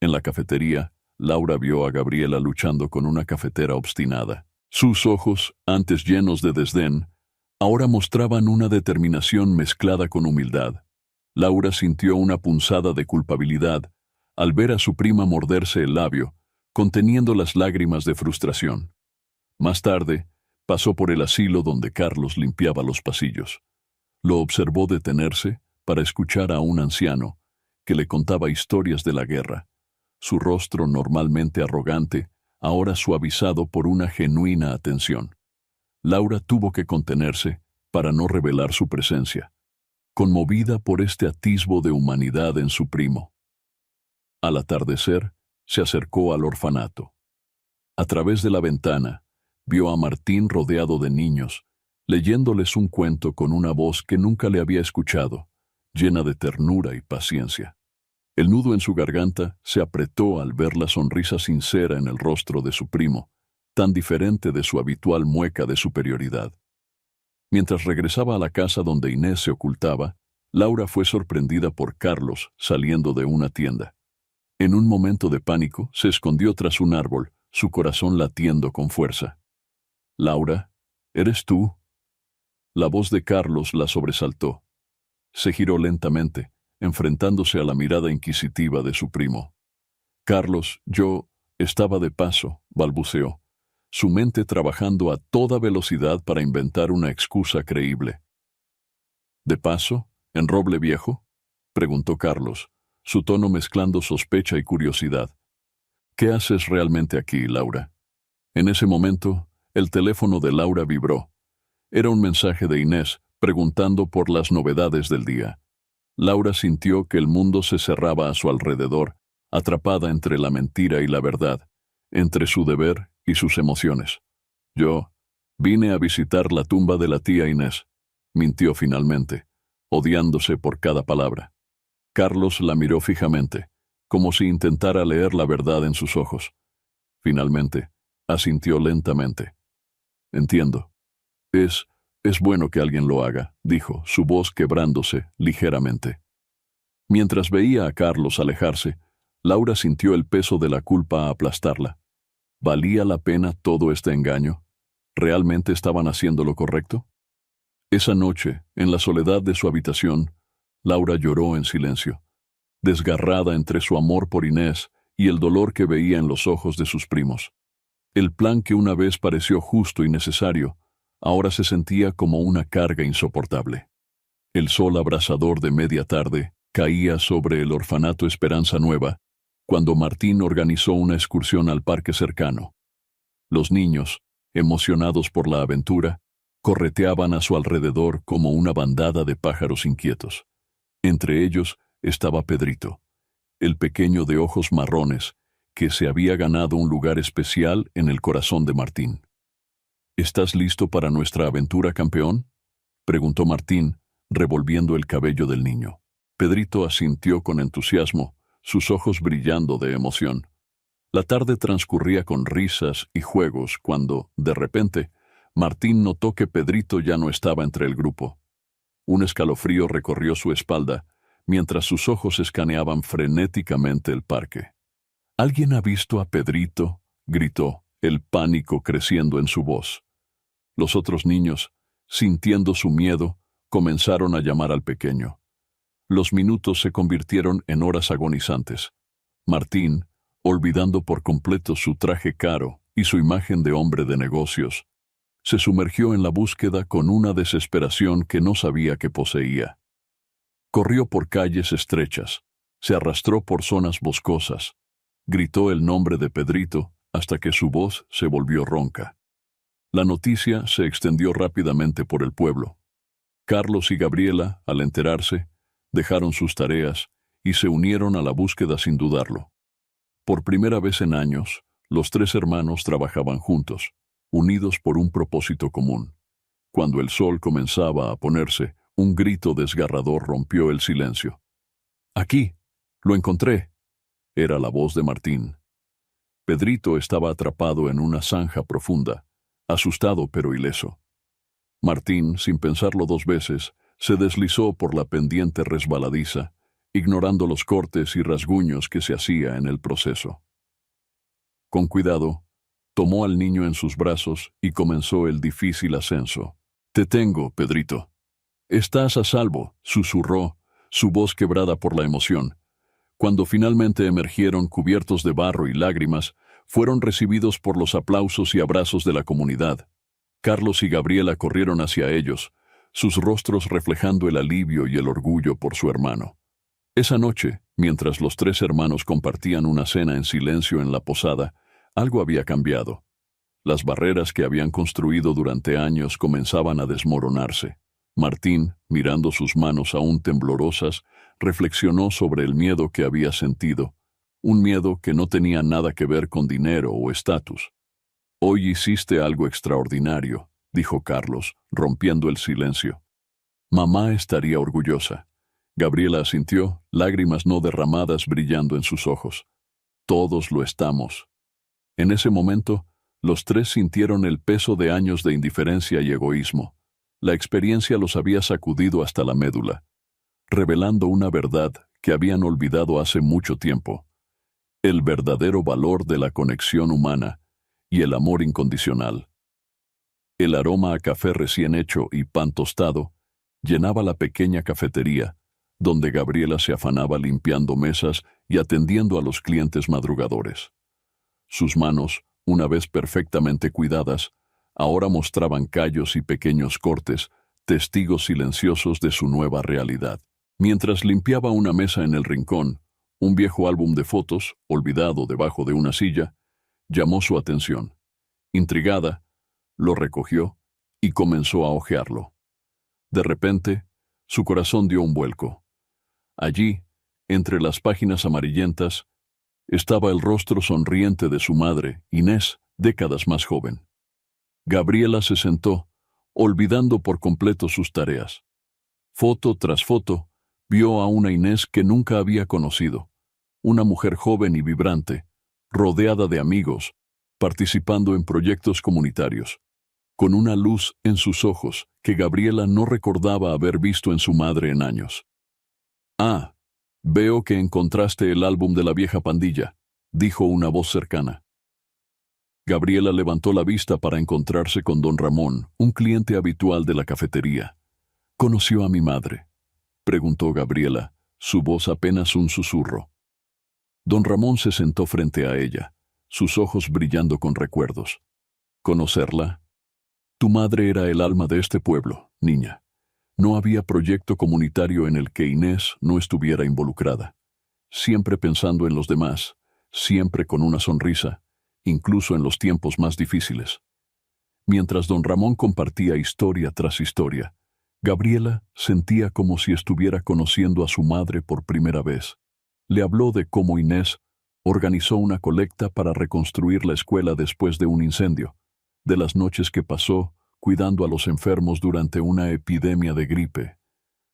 En la cafetería, Laura vio a Gabriela luchando con una cafetera obstinada. Sus ojos, antes llenos de desdén, ahora mostraban una determinación mezclada con humildad. Laura sintió una punzada de culpabilidad al ver a su prima morderse el labio, conteniendo las lágrimas de frustración. Más tarde, pasó por el asilo donde Carlos limpiaba los pasillos. Lo observó detenerse para escuchar a un anciano que le contaba historias de la guerra, su rostro normalmente arrogante, ahora suavizado por una genuina atención. Laura tuvo que contenerse para no revelar su presencia, conmovida por este atisbo de humanidad en su primo. Al atardecer, se acercó al orfanato. A través de la ventana, vio a Martín rodeado de niños, leyéndoles un cuento con una voz que nunca le había escuchado, llena de ternura y paciencia. El nudo en su garganta se apretó al ver la sonrisa sincera en el rostro de su primo, tan diferente de su habitual mueca de superioridad. Mientras regresaba a la casa donde Inés se ocultaba, Laura fue sorprendida por Carlos saliendo de una tienda. En un momento de pánico, se escondió tras un árbol, su corazón latiendo con fuerza. «Laura, ¿eres tú?» La voz de Carlos la sobresaltó. Se giró lentamente, enfrentándose a la mirada inquisitiva de su primo. «Carlos, yo estaba de paso», balbuceó, su mente trabajando a toda velocidad para inventar una excusa creíble. «¿De paso? ¿En Roble Viejo?», preguntó Carlos, su tono mezclando sospecha y curiosidad. «¿Qué haces realmente aquí, Laura?» En ese momento, el teléfono de Laura vibró. Era un mensaje de Inés, preguntando por las novedades del día. Laura sintió que el mundo se cerraba a su alrededor, atrapada entre la mentira y la verdad, entre su deber y sus emociones. Yo vine a visitar la tumba de la tía Inés, mintió finalmente, odiándose por cada palabra. Carlos la miró fijamente, como si intentara leer la verdad en sus ojos. Finalmente, asintió lentamente. Entiendo. Es bueno que alguien lo haga, dijo, su voz quebrándose ligeramente. Mientras veía a Carlos alejarse, Laura sintió el peso de la culpa aplastarla. ¿Valía la pena todo este engaño? ¿Realmente estaban haciendo lo correcto? Esa noche, en la soledad de su habitación, Laura lloró en silencio, desgarrada entre su amor por Inés y el dolor que veía en los ojos de sus primos. El plan que una vez pareció justo y necesario, ahora se sentía como una carga insoportable. El sol abrasador de media tarde caía sobre el orfanato Esperanza Nueva, cuando Martín organizó una excursión al parque cercano. Los niños, emocionados por la aventura, correteaban a su alrededor como una bandada de pájaros inquietos. Entre ellos estaba Pedrito, el pequeño de ojos marrones, que se había ganado un lugar especial en el corazón de Martín. ¿Estás listo para nuestra aventura, campeón?, preguntó Martín, revolviendo el cabello del niño. Pedrito asintió con entusiasmo, sus ojos brillando de emoción. La tarde transcurría con risas y juegos cuando, de repente, Martín notó que Pedrito ya no estaba entre el grupo. Un escalofrío recorrió su espalda, mientras sus ojos escaneaban frenéticamente el parque. «¿Alguien ha visto a Pedrito?», gritó, el pánico creciendo en su voz. Los otros niños, sintiendo su miedo, comenzaron a llamar al pequeño. Los minutos se convirtieron en horas agonizantes. Martín, olvidando por completo su traje caro y su imagen de hombre de negocios, se sumergió en la búsqueda con una desesperación que no sabía que poseía. Corrió por calles estrechas, se arrastró por zonas boscosas, gritó el nombre de Pedrito hasta que su voz se volvió ronca. La noticia se extendió rápidamente por el pueblo. Carlos y Gabriela, al enterarse, dejaron sus tareas y se unieron a la búsqueda sin dudarlo. Por primera vez en años, los tres hermanos trabajaban juntos, unidos por un propósito común. Cuando el sol comenzaba a ponerse, un grito desgarrador rompió el silencio. «¡Aquí! ¡Lo encontré!», era la voz de Martín. Pedrito estaba atrapado en una zanja profunda, asustado pero ileso. Martín, sin pensarlo dos veces, se deslizó por la pendiente resbaladiza, ignorando los cortes y rasguños que se hacía en el proceso. Con cuidado, tomó al niño en sus brazos y comenzó el difícil ascenso. «Te tengo, Pedrito». «Estás a salvo», susurró, su voz quebrada por la emoción. Cuando finalmente emergieron cubiertos de barro y lágrimas, fueron recibidos por los aplausos y abrazos de la comunidad. Carlos y Gabriela corrieron hacia ellos, sus rostros reflejando el alivio y el orgullo por su hermano. Esa noche, mientras los tres hermanos compartían una cena en silencio en la posada, algo había cambiado. Las barreras que habían construido durante años comenzaban a desmoronarse. Martín, mirando sus manos aún temblorosas, reflexionó sobre el miedo que había sentido, un miedo que no tenía nada que ver con dinero o estatus. «Hoy hiciste algo extraordinario», dijo Carlos, rompiendo el silencio. «Mamá estaría orgullosa». Gabriela asintió, lágrimas no derramadas brillando en sus ojos. «Todos lo estamos». En ese momento, los tres sintieron el peso de años de indiferencia y egoísmo. La experiencia los había sacudido hasta la médula, revelando una verdad que habían olvidado hace mucho tiempo: el verdadero valor de la conexión humana y el amor incondicional. El aroma a café recién hecho y pan tostado llenaba la pequeña cafetería, donde Gabriela se afanaba limpiando mesas y atendiendo a los clientes madrugadores. Sus manos, una vez perfectamente cuidadas, ahora mostraban callos y pequeños cortes, testigos silenciosos de su nueva realidad. Mientras limpiaba una mesa en el rincón, un viejo álbum de fotos, olvidado debajo de una silla, llamó su atención. Intrigada, lo recogió y comenzó a hojearlo. De repente, su corazón dio un vuelco. Allí, entre las páginas amarillentas, estaba el rostro sonriente de su madre, Inés, décadas más joven. Gabriela se sentó, olvidando por completo sus tareas. Foto tras foto, vio a una Inés que nunca había conocido, una mujer joven y vibrante, rodeada de amigos, participando en proyectos comunitarios, con una luz en sus ojos que Gabriela no recordaba haber visto en su madre en años. «Ah, veo que encontraste el álbum de la vieja pandilla», dijo una voz cercana. Gabriela levantó la vista para encontrarse con don Ramón, un cliente habitual de la cafetería. «¿Conoció a mi madre?», preguntó Gabriela, su voz apenas un susurro. Don Ramón se sentó frente a ella, sus ojos brillando con recuerdos. «¿Conocerla? Tu madre era el alma de este pueblo, niña. No había proyecto comunitario en el que Inés no estuviera involucrada. Siempre pensando en los demás, siempre con una sonrisa, incluso en los tiempos más difíciles». Mientras don Ramón compartía historia tras historia, Gabriela sentía como si estuviera conociendo a su madre por primera vez. Le habló de cómo Inés organizó una colecta para reconstruir la escuela después de un incendio, de las noches que pasó cuidando a los enfermos durante una epidemia de gripe,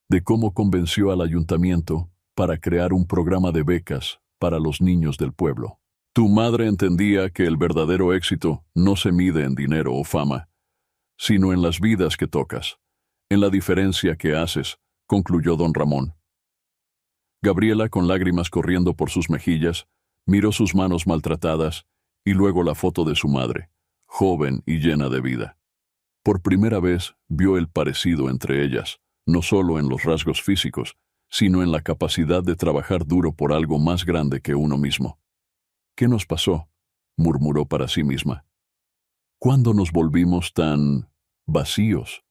de cómo convenció al ayuntamiento para crear un programa de becas para los niños del pueblo. Tu madre entendía que el verdadero éxito no se mide en dinero o fama, sino en las vidas que tocas, en la diferencia que haces, concluyó don Ramón. Gabriela, con lágrimas corriendo por sus mejillas, miró sus manos maltratadas y luego la foto de su madre, joven y llena de vida. Por primera vez vio el parecido entre ellas, no solo en los rasgos físicos, sino en la capacidad de trabajar duro por algo más grande que uno mismo. «¿Qué nos pasó?», murmuró para sí misma. «¿Cuándo nos volvimos tan vacíos?».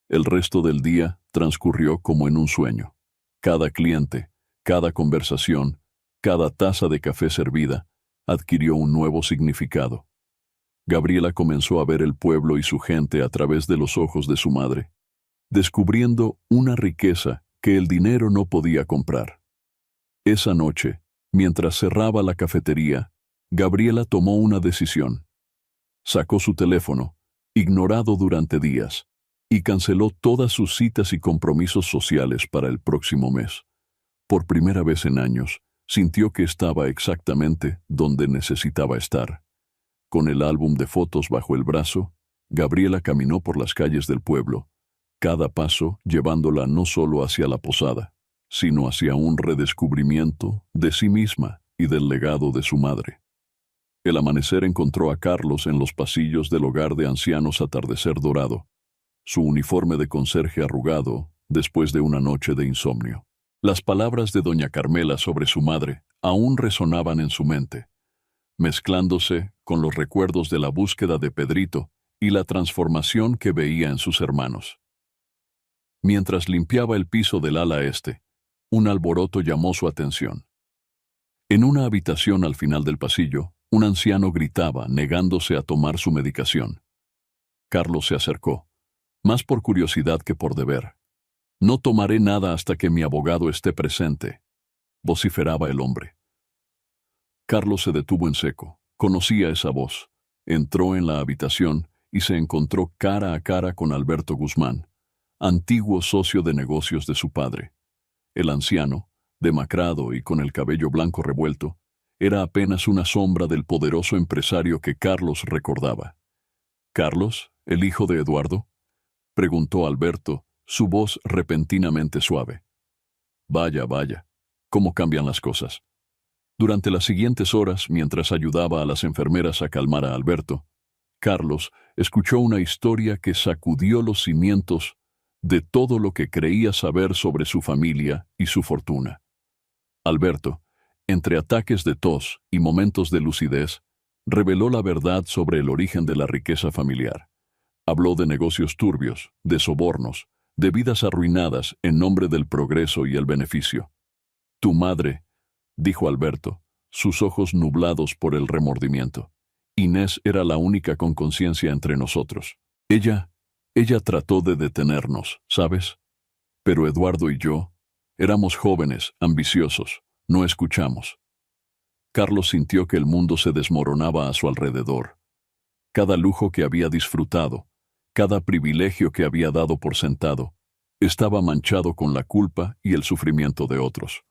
El resto del día transcurrió como en un sueño. Cada cliente, cada conversación, cada taza de café servida, adquirió un nuevo significado. Gabriela comenzó a ver el pueblo y su gente a través de los ojos de su madre, descubriendo una riqueza que el dinero no podía comprar. Esa noche, mientras cerraba la cafetería, Gabriela tomó una decisión. Sacó su teléfono, ignorado durante días, y canceló todas sus citas y compromisos sociales para el próximo mes. Por primera vez en años, sintió que estaba exactamente donde necesitaba estar. Con el álbum de fotos bajo el brazo, Gabriela caminó por las calles del pueblo, cada paso llevándola no solo hacia la posada, sino hacia un redescubrimiento de sí misma y del legado de su madre. El amanecer encontró a Carlos en los pasillos del hogar de ancianos Atardecer Dorado, su uniforme de conserje arrugado después de una noche de insomnio. Las palabras de doña Carmela sobre su madre aún resonaban en su mente, mezclándose con los recuerdos de la búsqueda de Pedrito y la transformación que veía en sus hermanos. Mientras limpiaba el piso del ala este, un alboroto llamó su atención. En una habitación al final del pasillo, un anciano gritaba, negándose a tomar su medicación. Carlos se acercó, más por curiosidad que por deber. «No tomaré nada hasta que mi abogado esté presente», vociferaba el hombre. Carlos se detuvo en seco. Conocía esa voz. Entró en la habitación y se encontró cara a cara con Alberto Guzmán, antiguo socio de negocios de su padre. El anciano, demacrado y con el cabello blanco revuelto, era apenas una sombra del poderoso empresario que Carlos recordaba. «¿Carlos, el hijo de Eduardo?», preguntó Alberto, su voz repentinamente suave. Vaya, cómo cambian las cosas. Durante las siguientes horas, mientras ayudaba a las enfermeras a calmar a Alberto, Carlos escuchó una historia que sacudió los cimientos de todo lo que creía saber sobre su familia y su fortuna. Alberto, entre ataques de tos y momentos de lucidez, reveló la verdad sobre el origen de la riqueza familiar. Habló de negocios turbios, de sobornos, de vidas arruinadas en nombre del progreso y el beneficio. «Tu madre», dijo Alberto, sus ojos nublados por el remordimiento. «Inés era la única con conciencia entre nosotros. Ella trató de detenernos, ¿sabes? Pero Eduardo y yo éramos jóvenes, ambiciosos, no escuchamos». Carlos sintió que el mundo se desmoronaba a su alrededor, Cada lujo que había disfrutado, cada privilegio que había dado por sentado, estaba manchado con la culpa y el sufrimiento de otros.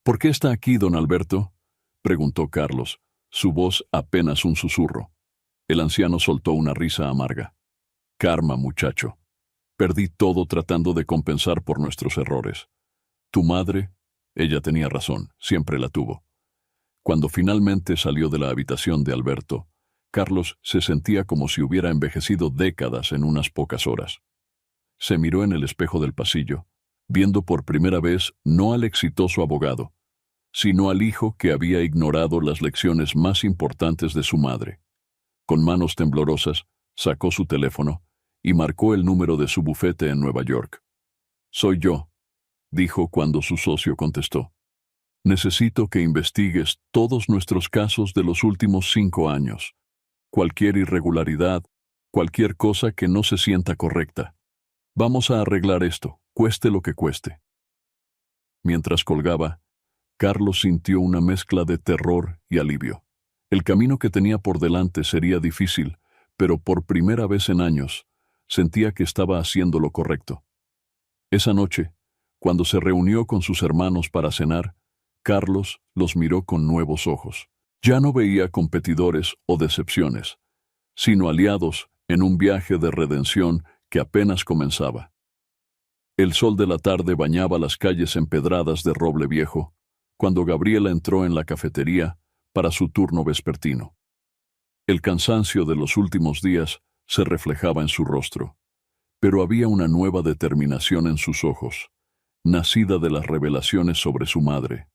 ¿Por qué está aquí, don Alberto?, preguntó Carlos, su voz apenas un susurro. El anciano soltó una risa amarga. Karma, muchacho. Perdí todo tratando de compensar por nuestros errores. Tu madre, ella tenía razón, siempre la tuvo. Cuando finalmente salió de la habitación de Alberto, Carlos se sentía como si hubiera envejecido décadas en unas pocas horas. Se miró en el espejo del pasillo, viendo por primera vez no al exitoso abogado, sino al hijo que había ignorado las lecciones más importantes de su madre. Con manos temblorosas, sacó su teléfono y marcó el número de su bufete en Nueva York. «Soy yo», dijo cuando su socio contestó. «Necesito que investigues todos nuestros casos de los últimos 5 años. Cualquier irregularidad, cualquier cosa que no se sienta correcta. Vamos a arreglar esto, cueste lo que cueste». Mientras colgaba, Carlos sintió una mezcla de terror y alivio. El camino que tenía por delante sería difícil, pero por primera vez en años, sentía que estaba haciendo lo correcto. Esa noche, cuando se reunió con sus hermanos para cenar, Carlos los miró con nuevos ojos. Ya no veía competidores o decepciones, sino aliados en un viaje de redención que apenas comenzaba. El sol de la tarde bañaba las calles empedradas de roble viejo, cuando Gabriela entró en la cafetería para su turno vespertino. El cansancio de los últimos días se reflejaba en su rostro, pero había una nueva determinación en sus ojos, nacida de las revelaciones sobre su madre.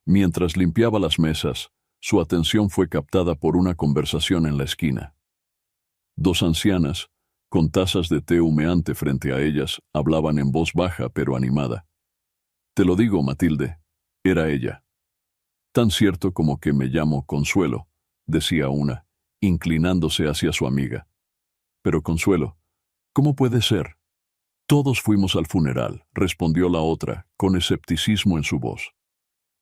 Mientras limpiaba las mesas, su atención fue captada por una conversación en la esquina. 2 ancianas, con tazas de té humeante frente a ellas, hablaban en voz baja pero animada. «Te lo digo, Matilde», era ella. «Tan cierto como que me llamo Consuelo», decía una, inclinándose hacia su amiga. «Pero Consuelo, ¿cómo puede ser?» «Todos fuimos al funeral», respondió la otra, con escepticismo en su voz.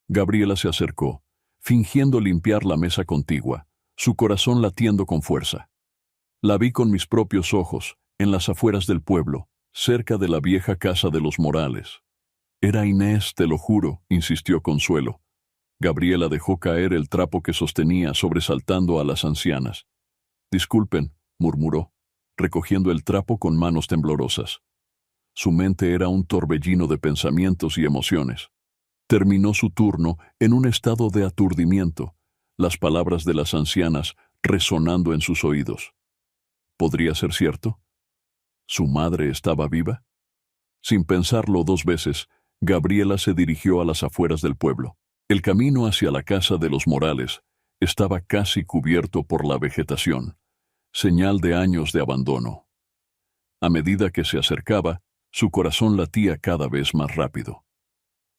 Gabriela se acercó, fingiendo limpiar la mesa contigua, su corazón latiendo con fuerza. «La vi con mis propios ojos, en las afueras del pueblo, cerca de la vieja casa de los Morales». «Era Inés, te lo juro», insistió Consuelo. Gabriela dejó caer el trapo que sostenía, sobresaltando a las ancianas. «Disculpen», murmuró, recogiendo el trapo con manos temblorosas. Su mente era un torbellino de pensamientos y emociones. Terminó su turno en un estado de aturdimiento, las palabras de las ancianas resonando en sus oídos. ¿Podría ser cierto? ¿Su madre estaba viva? Sin pensarlo 2 veces, Gabriela se dirigió a las afueras del pueblo. El camino hacia la casa de los Morales estaba casi cubierto por la vegetación, señal de años de abandono. A medida que se acercaba, su corazón latía cada vez más rápido.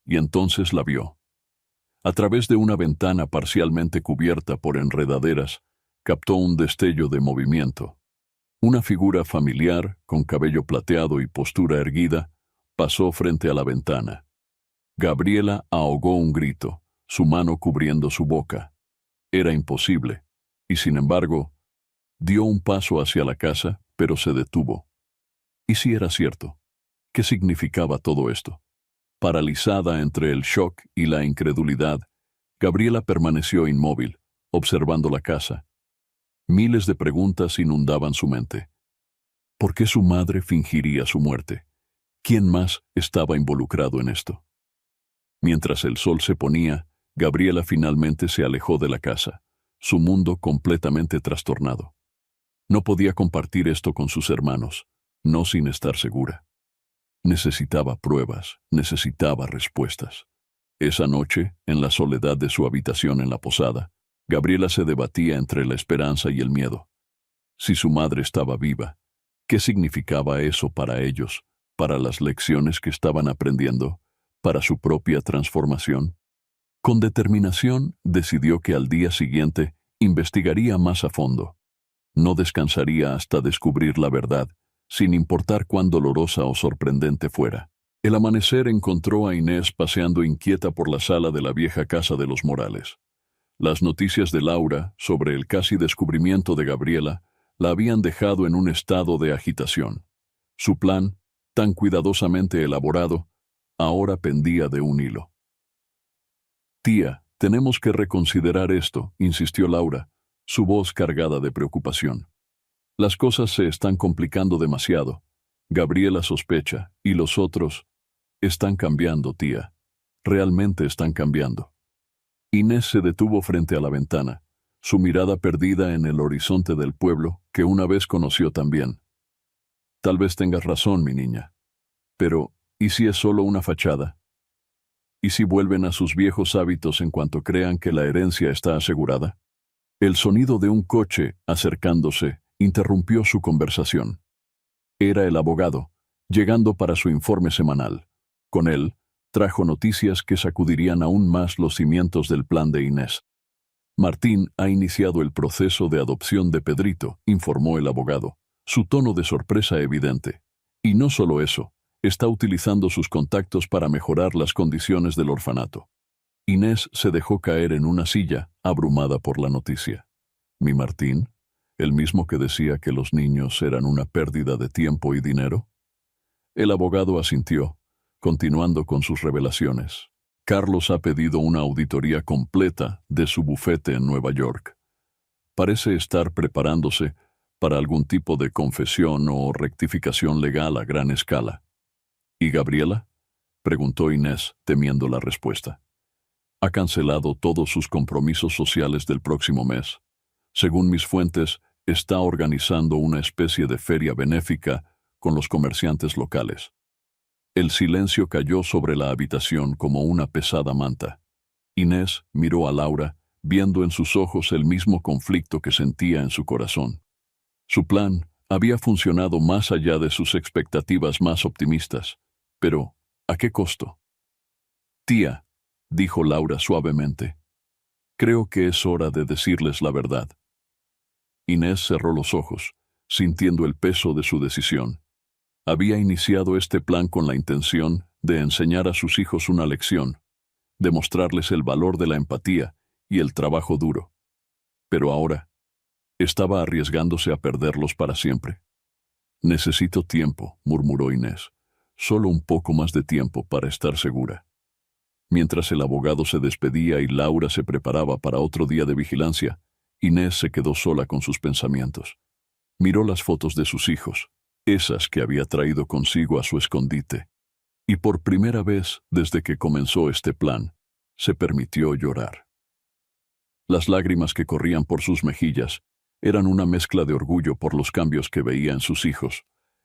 Y entonces la vio. A través de una ventana parcialmente cubierta por enredaderas, captó un destello de movimiento. Una figura familiar, con cabello plateado y postura erguida, pasó frente a la ventana. Gabriela ahogó un grito, su mano cubriendo su boca. Era imposible, y sin embargo, dio un paso hacia la casa, pero se detuvo. ¿Y si era cierto? ¿Qué significaba todo esto? Paralizada entre el shock y la incredulidad, Gabriela permaneció inmóvil, observando la casa. Miles de preguntas inundaban su mente. ¿Por qué su madre fingiría su muerte? ¿Quién más estaba involucrado en esto? Mientras el sol se ponía, Gabriela finalmente se alejó de la casa, su mundo completamente trastornado. No podía compartir esto con sus hermanos, no sin estar segura. Necesitaba pruebas, necesitaba respuestas. Esa noche, en la soledad de su habitación en la posada, Gabriela se debatía entre la esperanza y el miedo. Si su madre estaba viva, ¿qué significaba eso para ellos, para las lecciones que estaban aprendiendo, para su propia transformación? Con determinación, decidió que al día siguiente investigaría más a fondo. No descansaría hasta descubrir la verdad, sin importar cuán dolorosa o sorprendente fuera. El amanecer encontró a Inés paseando inquieta por la sala de la vieja casa de los Morales. Las noticias de Laura sobre el casi descubrimiento de Gabriela la habían dejado en un estado de agitación. Su plan, tan cuidadosamente elaborado, ahora pendía de un hilo. «Tía, tenemos que reconsiderar esto», insistió Laura, su voz cargada de preocupación. «Las cosas se están complicando demasiado. Gabriela sospecha, y los otros están cambiando, tía. Realmente están cambiando». Inés se detuvo frente a la ventana, su mirada perdida en el horizonte del pueblo que una vez conoció tan bien. «Tal vez tengas razón, mi niña. Pero, ¿y si es solo una fachada? ¿Y si vuelven a sus viejos hábitos en cuanto crean que la herencia está asegurada?» El sonido de un coche, acercándose, interrumpió su conversación. Era el abogado, llegando para su informe semanal. Con él, trajo noticias que sacudirían aún más los cimientos del plan de Inés. «Martín ha iniciado el proceso de adopción de Pedrito», informó el abogado, su tono de sorpresa evidente. «Y no solo eso, está utilizando sus contactos para mejorar las condiciones del orfanato». Inés se dejó caer en una silla, abrumada por la noticia. «¿Mi Martín? ¿El mismo que decía que los niños eran una pérdida de tiempo y dinero?» El abogado asintió, continuando con sus revelaciones. «Carlos ha pedido una auditoría completa de su bufete en Nueva York. Parece estar preparándose para algún tipo de confesión o rectificación legal a gran escala». «¿Y Gabriela?», preguntó Inés, temiendo la respuesta. «Ha cancelado todos sus compromisos sociales del próximo mes. Según mis fuentes, está organizando una especie de feria benéfica con los comerciantes locales». El silencio cayó sobre la habitación como una pesada manta. Inés miró a Laura, viendo en sus ojos el mismo conflicto que sentía en su corazón. Su plan había funcionado más allá de sus expectativas más optimistas. Pero, ¿a qué costo? «Tía», dijo Laura suavemente, «creo que es hora de decirles la verdad». Inés cerró los ojos, sintiendo el peso de su decisión. Había iniciado este plan con la intención de enseñar a sus hijos una lección, de mostrarles el valor de la empatía y el trabajo duro. Pero ahora, estaba arriesgándose a perderlos para siempre. «Necesito tiempo», murmuró Inés, «solo un poco más de tiempo para estar segura». Mientras el abogado se despedía y Laura se preparaba para otro día de vigilancia, Inés se quedó sola con sus pensamientos. Miró las fotos de sus hijos, esas que había traído consigo a su escondite, y por primera vez desde que comenzó este plan, se permitió llorar. Las lágrimas que corrían por sus mejillas eran una mezcla de orgullo por los cambios que veía en sus hijos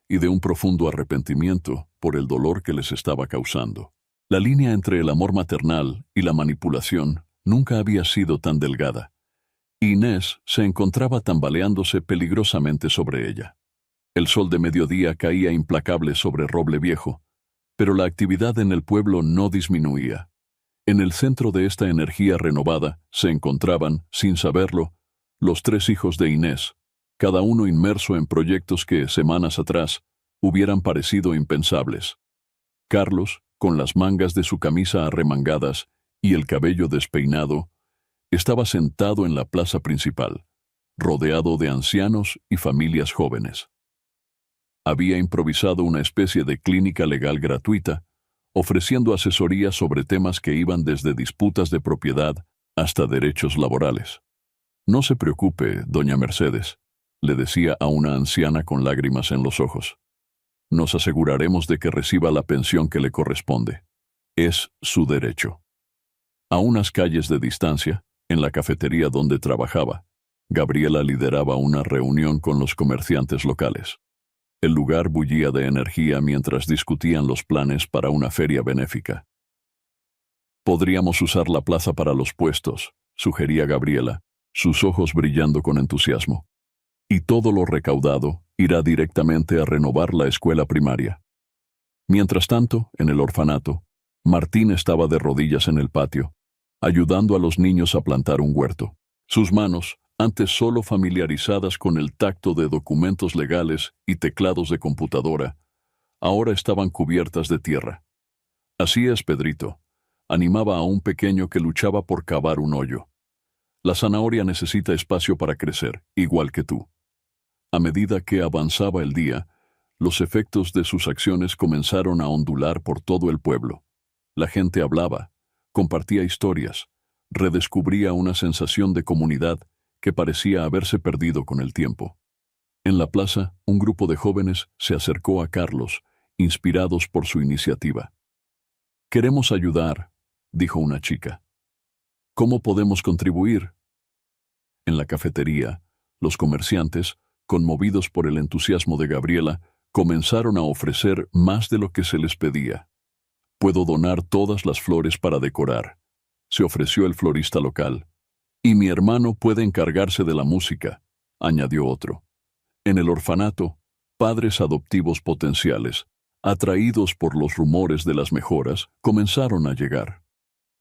y de un profundo arrepentimiento por el dolor que les estaba causando. La línea entre el amor maternal y la manipulación nunca había sido tan delgada. Inés se encontraba tambaleándose peligrosamente sobre ella. El sol de mediodía caía implacable sobre Roble Viejo, pero la actividad en el pueblo no disminuía. En el centro de esta energía renovada se encontraban, sin saberlo, los tres hijos de Inés, cada uno inmerso en proyectos que, semanas atrás, hubieran parecido impensables. Carlos, con las mangas de su camisa arremangadas y el cabello despeinado, estaba sentado en la plaza principal, rodeado de ancianos y familias jóvenes. Había improvisado una especie de clínica legal gratuita, ofreciendo asesoría sobre temas que iban desde disputas de propiedad hasta derechos laborales. «No se preocupe, doña Mercedes», le decía a una anciana con lágrimas en los ojos. «Nos aseguraremos de que reciba la pensión que le corresponde. Es su derecho». A unas calles de distancia, en la cafetería donde trabajaba, Gabriela lideraba una reunión con los comerciantes locales. El lugar bullía de energía mientras discutían los planes para una feria benéfica. «Podríamos usar la plaza para los puestos», sugería Gabriela, sus ojos brillando con entusiasmo. «Y todo lo recaudado irá directamente a renovar la escuela primaria». Mientras tanto, en el orfanato, Martín estaba de rodillas en el patio, ayudando a los niños a plantar un huerto. Sus manos, antes solo familiarizadas con el tacto de documentos legales y teclados de computadora, ahora estaban cubiertas de tierra. «Así es, Pedrito», animaba a un pequeño que luchaba por cavar un hoyo. «La zanahoria necesita espacio para crecer, igual que tú». A medida que avanzaba el día, los efectos de sus acciones comenzaron a ondular por todo el pueblo. La gente hablaba, compartía historias, redescubría una sensación de comunidad que parecía haberse perdido con el tiempo. En la plaza, un grupo de jóvenes se acercó a Carlos, inspirados por su iniciativa. «Queremos ayudar», dijo una chica. «¿Cómo podemos contribuir?» En la cafetería, los comerciantes, conmovidos por el entusiasmo de Gabriela, comenzaron a ofrecer más de lo que se les pedía. «Puedo donar todas las flores para decorar», se ofreció el florista local. «Y mi hermano puede encargarse de la música», añadió otro. En el orfanato, padres adoptivos potenciales, atraídos por los rumores de las mejoras, comenzaron a llegar.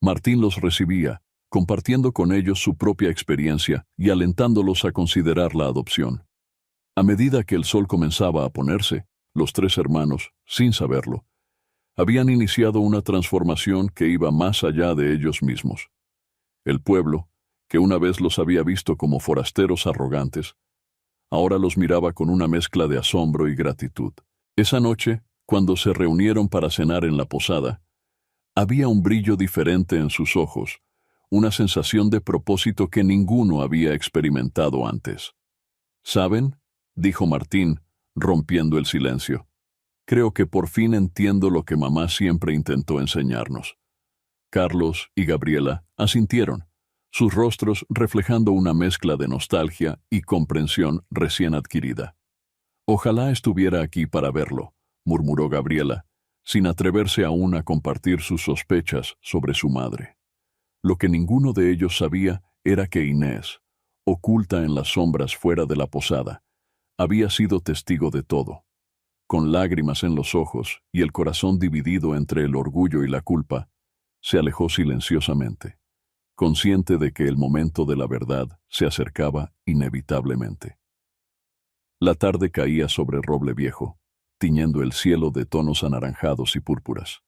Martín los recibía, compartiendo con ellos su propia experiencia y alentándolos a considerar la adopción. A medida que el sol comenzaba a ponerse, los tres hermanos, sin saberlo, habían iniciado una transformación que iba más allá de ellos mismos. El pueblo, que una vez los había visto como forasteros arrogantes, ahora los miraba con una mezcla de asombro y gratitud. Esa noche, cuando se reunieron para cenar en la posada, había un brillo diferente en sus ojos, una sensación de propósito que ninguno había experimentado antes. «¿Saben?», dijo Martín, rompiendo el silencio. «Creo que por fin entiendo lo que mamá siempre intentó enseñarnos». Carlos y Gabriela asintieron, sus rostros reflejando una mezcla de nostalgia y comprensión recién adquirida. «Ojalá estuviera aquí para verlo», murmuró Gabriela, sin atreverse aún a compartir sus sospechas sobre su madre. Lo que ninguno de ellos sabía era que Inés, oculta en las sombras fuera de la posada, había sido testigo de todo. Con lágrimas en los ojos y el corazón dividido entre el orgullo y la culpa, se alejó silenciosamente, consciente de que el momento de la verdad se acercaba inevitablemente. La tarde caía sobre Roble Viejo, tiñendo el cielo de tonos anaranjados y púrpuras.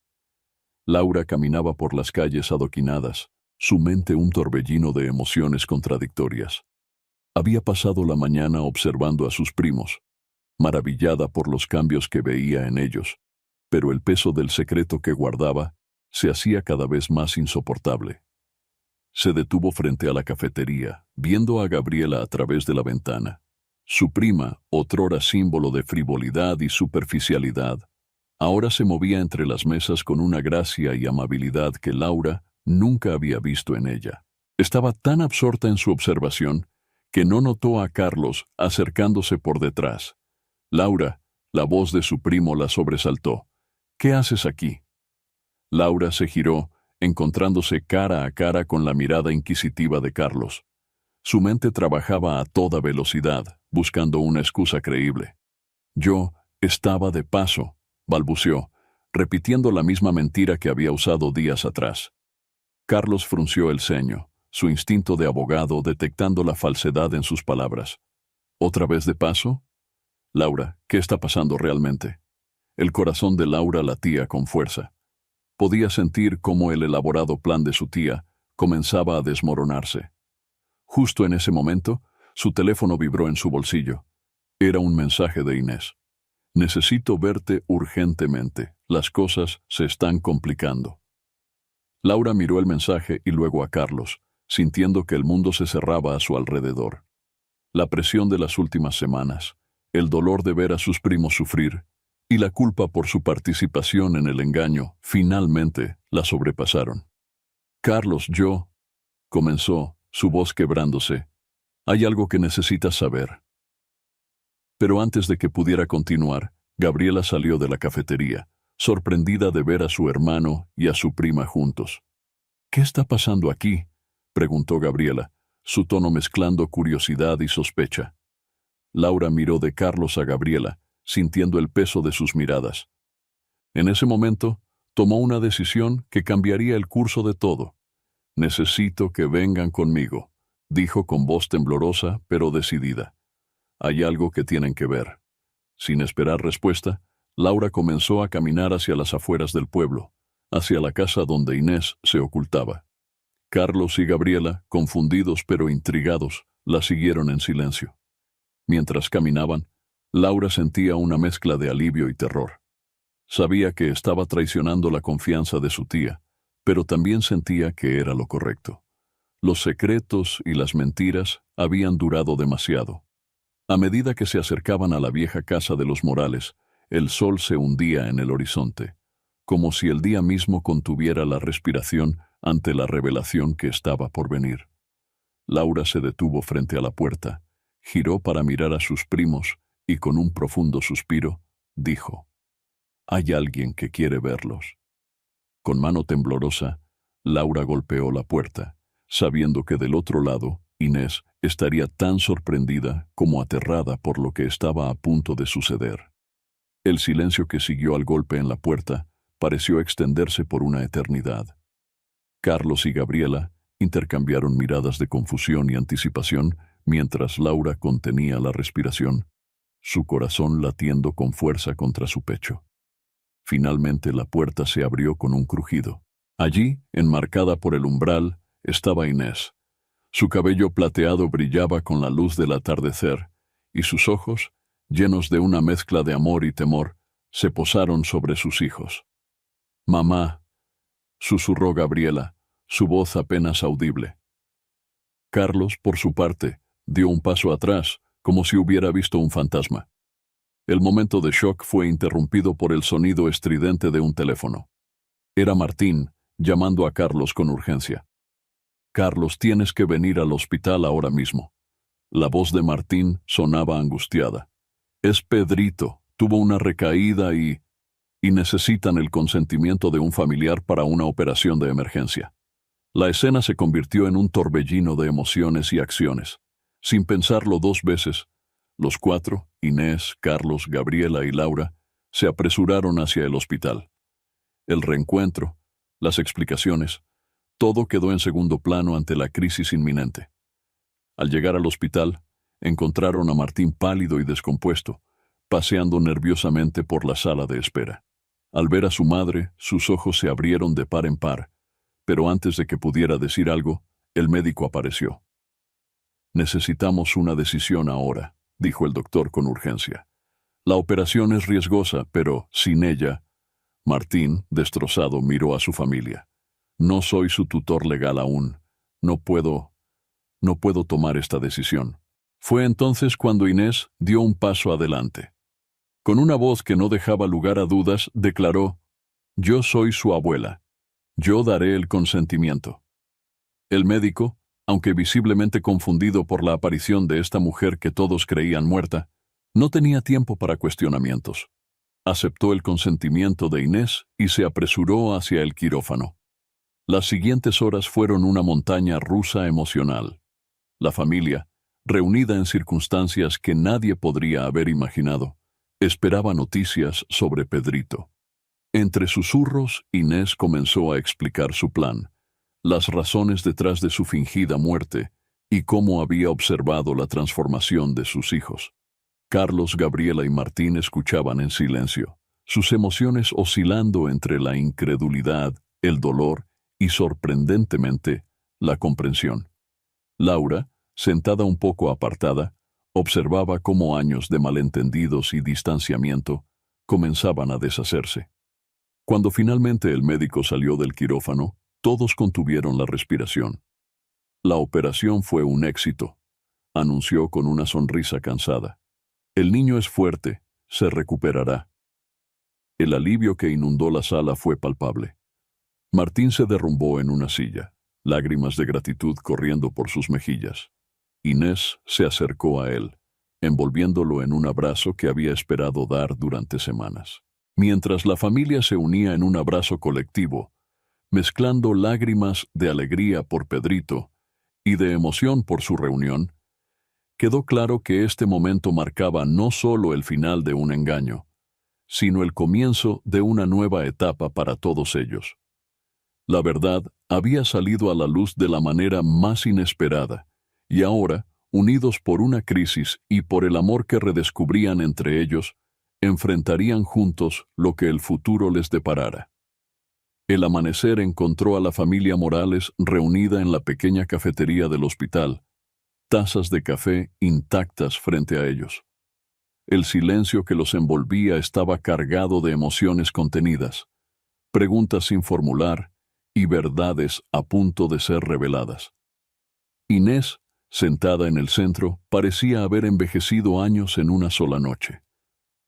Laura caminaba por las calles adoquinadas, su mente un torbellino de emociones contradictorias. Había pasado la mañana observando a sus primos, maravillada por los cambios que veía en ellos, pero el peso del secreto que guardaba se hacía cada vez más insoportable. Se detuvo frente a la cafetería, viendo a Gabriela a través de la ventana. Su prima, otrora símbolo de frivolidad y superficialidad, ahora se movía entre las mesas con una gracia y amabilidad que Laura nunca había visto en ella. Estaba tan absorta en su observación que no notó a Carlos acercándose por detrás. «Laura», la voz de su primo la sobresaltó. «¿Qué haces aquí?». Laura se giró, encontrándose cara a cara con la mirada inquisitiva de Carlos. Su mente trabajaba a toda velocidad, buscando una excusa creíble. «Yo estaba de paso», balbuceó, repitiendo la misma mentira que había usado días atrás. Carlos frunció el ceño, su instinto de abogado detectando la falsedad en sus palabras. «¿Otra vez de paso?». «Laura, ¿qué está pasando realmente?». El corazón de Laura latía con fuerza. Podía sentir cómo el elaborado plan de su tía comenzaba a desmoronarse. Justo en ese momento, su teléfono vibró en su bolsillo. Era un mensaje de Inés. «Necesito verte urgentemente. Las cosas se están complicando». Laura miró el mensaje y luego a Carlos, sintiendo que el mundo se cerraba a su alrededor. La presión de las últimas semanas, el dolor de ver a sus primos sufrir y la culpa por su participación en el engaño finalmente la sobrepasaron. «Carlos, yo», comenzó, su voz quebrándose, «hay algo que necesitas saber». Pero antes de que pudiera continuar, Gabriela salió de la cafetería, sorprendida de ver a su hermano y a su prima juntos. «¿Qué está pasando aquí?», preguntó Gabriela, su tono mezclando curiosidad y sospecha. Laura miró de Carlos a Gabriela, sintiendo el peso de sus miradas. En ese momento, tomó una decisión que cambiaría el curso de todo. «Necesito que vengan conmigo», dijo con voz temblorosa pero decidida. «Hay algo que tienen que ver». Sin esperar respuesta, Laura comenzó a caminar hacia las afueras del pueblo, hacia la casa donde Inés se ocultaba. Carlos y Gabriela, confundidos pero intrigados, la siguieron en silencio. Mientras caminaban, Laura sentía una mezcla de alivio y terror. Sabía que estaba traicionando la confianza de su tía, pero también sentía que era lo correcto. Los secretos y las mentiras habían durado demasiado. A medida que se acercaban a la vieja casa de los Morales, el sol se hundía en el horizonte, como si el día mismo contuviera la respiración ante la revelación que estaba por venir. Laura se detuvo frente a la puerta, giró para mirar a sus primos y con un profundo suspiro, dijo: «Hay alguien que quiere verlos». Con mano temblorosa, Laura golpeó la puerta, sabiendo que del otro lado, Inés estaría tan sorprendida como aterrada por lo que estaba a punto de suceder. El silencio que siguió al golpe en la puerta pareció extenderse por una eternidad. Carlos y Gabriela intercambiaron miradas de confusión y anticipación mientras Laura contenía la respiración, su corazón latiendo con fuerza contra su pecho. Finalmente la puerta se abrió con un crujido. Allí, enmarcada por el umbral, estaba Inés. Su cabello plateado brillaba con la luz del atardecer, y sus ojos, llenos de una mezcla de amor y temor, se posaron sobre sus hijos. «Mamá», susurró Gabriela, su voz apenas audible. Carlos, por su parte, dio un paso atrás, como si hubiera visto un fantasma. El momento de shock fue interrumpido por el sonido estridente de un teléfono. Era Martín, llamando a Carlos con urgencia. «Carlos, tienes que venir al hospital ahora mismo». La voz de Martín sonaba angustiada. «Es Pedrito, tuvo una recaída y necesitan el consentimiento de un familiar para una operación de emergencia». La escena se convirtió en un torbellino de emociones y acciones. Sin pensarlo dos veces, los cuatro, Inés, Carlos, Gabriela y Laura, se apresuraron hacia el hospital. El reencuentro, las explicaciones, todo quedó en segundo plano ante la crisis inminente. Al llegar al hospital, encontraron a Martín pálido y descompuesto, paseando nerviosamente por la sala de espera. Al ver a su madre, sus ojos se abrieron de par en par, pero antes de que pudiera decir algo, el médico apareció. «Necesitamos una decisión ahora», dijo el doctor con urgencia. «La operación es riesgosa, pero sin ella...» Martín, destrozado, miró a su familia. «No soy su tutor legal aún. No puedo tomar esta decisión». Fue entonces cuando Inés dio un paso adelante. Con una voz que no dejaba lugar a dudas, declaró: «Yo soy su abuela. Yo daré el consentimiento». El médico, aunque visiblemente confundido por la aparición de esta mujer que todos creían muerta, no tenía tiempo para cuestionamientos. Aceptó el consentimiento de Inés y se apresuró hacia el quirófano. Las siguientes horas fueron una montaña rusa emocional. La familia, reunida en circunstancias que nadie podría haber imaginado, esperaba noticias sobre Pedrito. Entre susurros, Inés comenzó a explicar su plan, las razones detrás de su fingida muerte y cómo había observado la transformación de sus hijos. Carlos, Gabriela y Martín escuchaban en silencio, sus emociones oscilando entre la incredulidad, el dolor y, sorprendentemente, la comprensión. Laura, sentada un poco apartada, observaba cómo años de malentendidos y distanciamiento comenzaban a deshacerse. Cuando finalmente el médico salió del quirófano, todos contuvieron la respiración. «La operación fue un éxito», anunció con una sonrisa cansada. «El niño es fuerte, se recuperará». El alivio que inundó la sala fue palpable. Martín se derrumbó en una silla, lágrimas de gratitud corriendo por sus mejillas. Inés se acercó a él, envolviéndolo en un abrazo que había esperado dar durante semanas. Mientras la familia se unía en un abrazo colectivo, mezclando lágrimas de alegría por Pedrito y de emoción por su reunión, quedó claro que este momento marcaba no solo el final de un engaño, sino el comienzo de una nueva etapa para todos ellos. La verdad había salido a la luz de la manera más inesperada, y ahora, unidos por una crisis y por el amor que redescubrían entre ellos, enfrentarían juntos lo que el futuro les deparara. El amanecer encontró a la familia Morales reunida en la pequeña cafetería del hospital, tazas de café intactas frente a ellos. El silencio que los envolvía estaba cargado de emociones contenidas, preguntas sin formular y verdades a punto de ser reveladas. Inés, sentada en el centro, parecía haber envejecido años en una sola noche.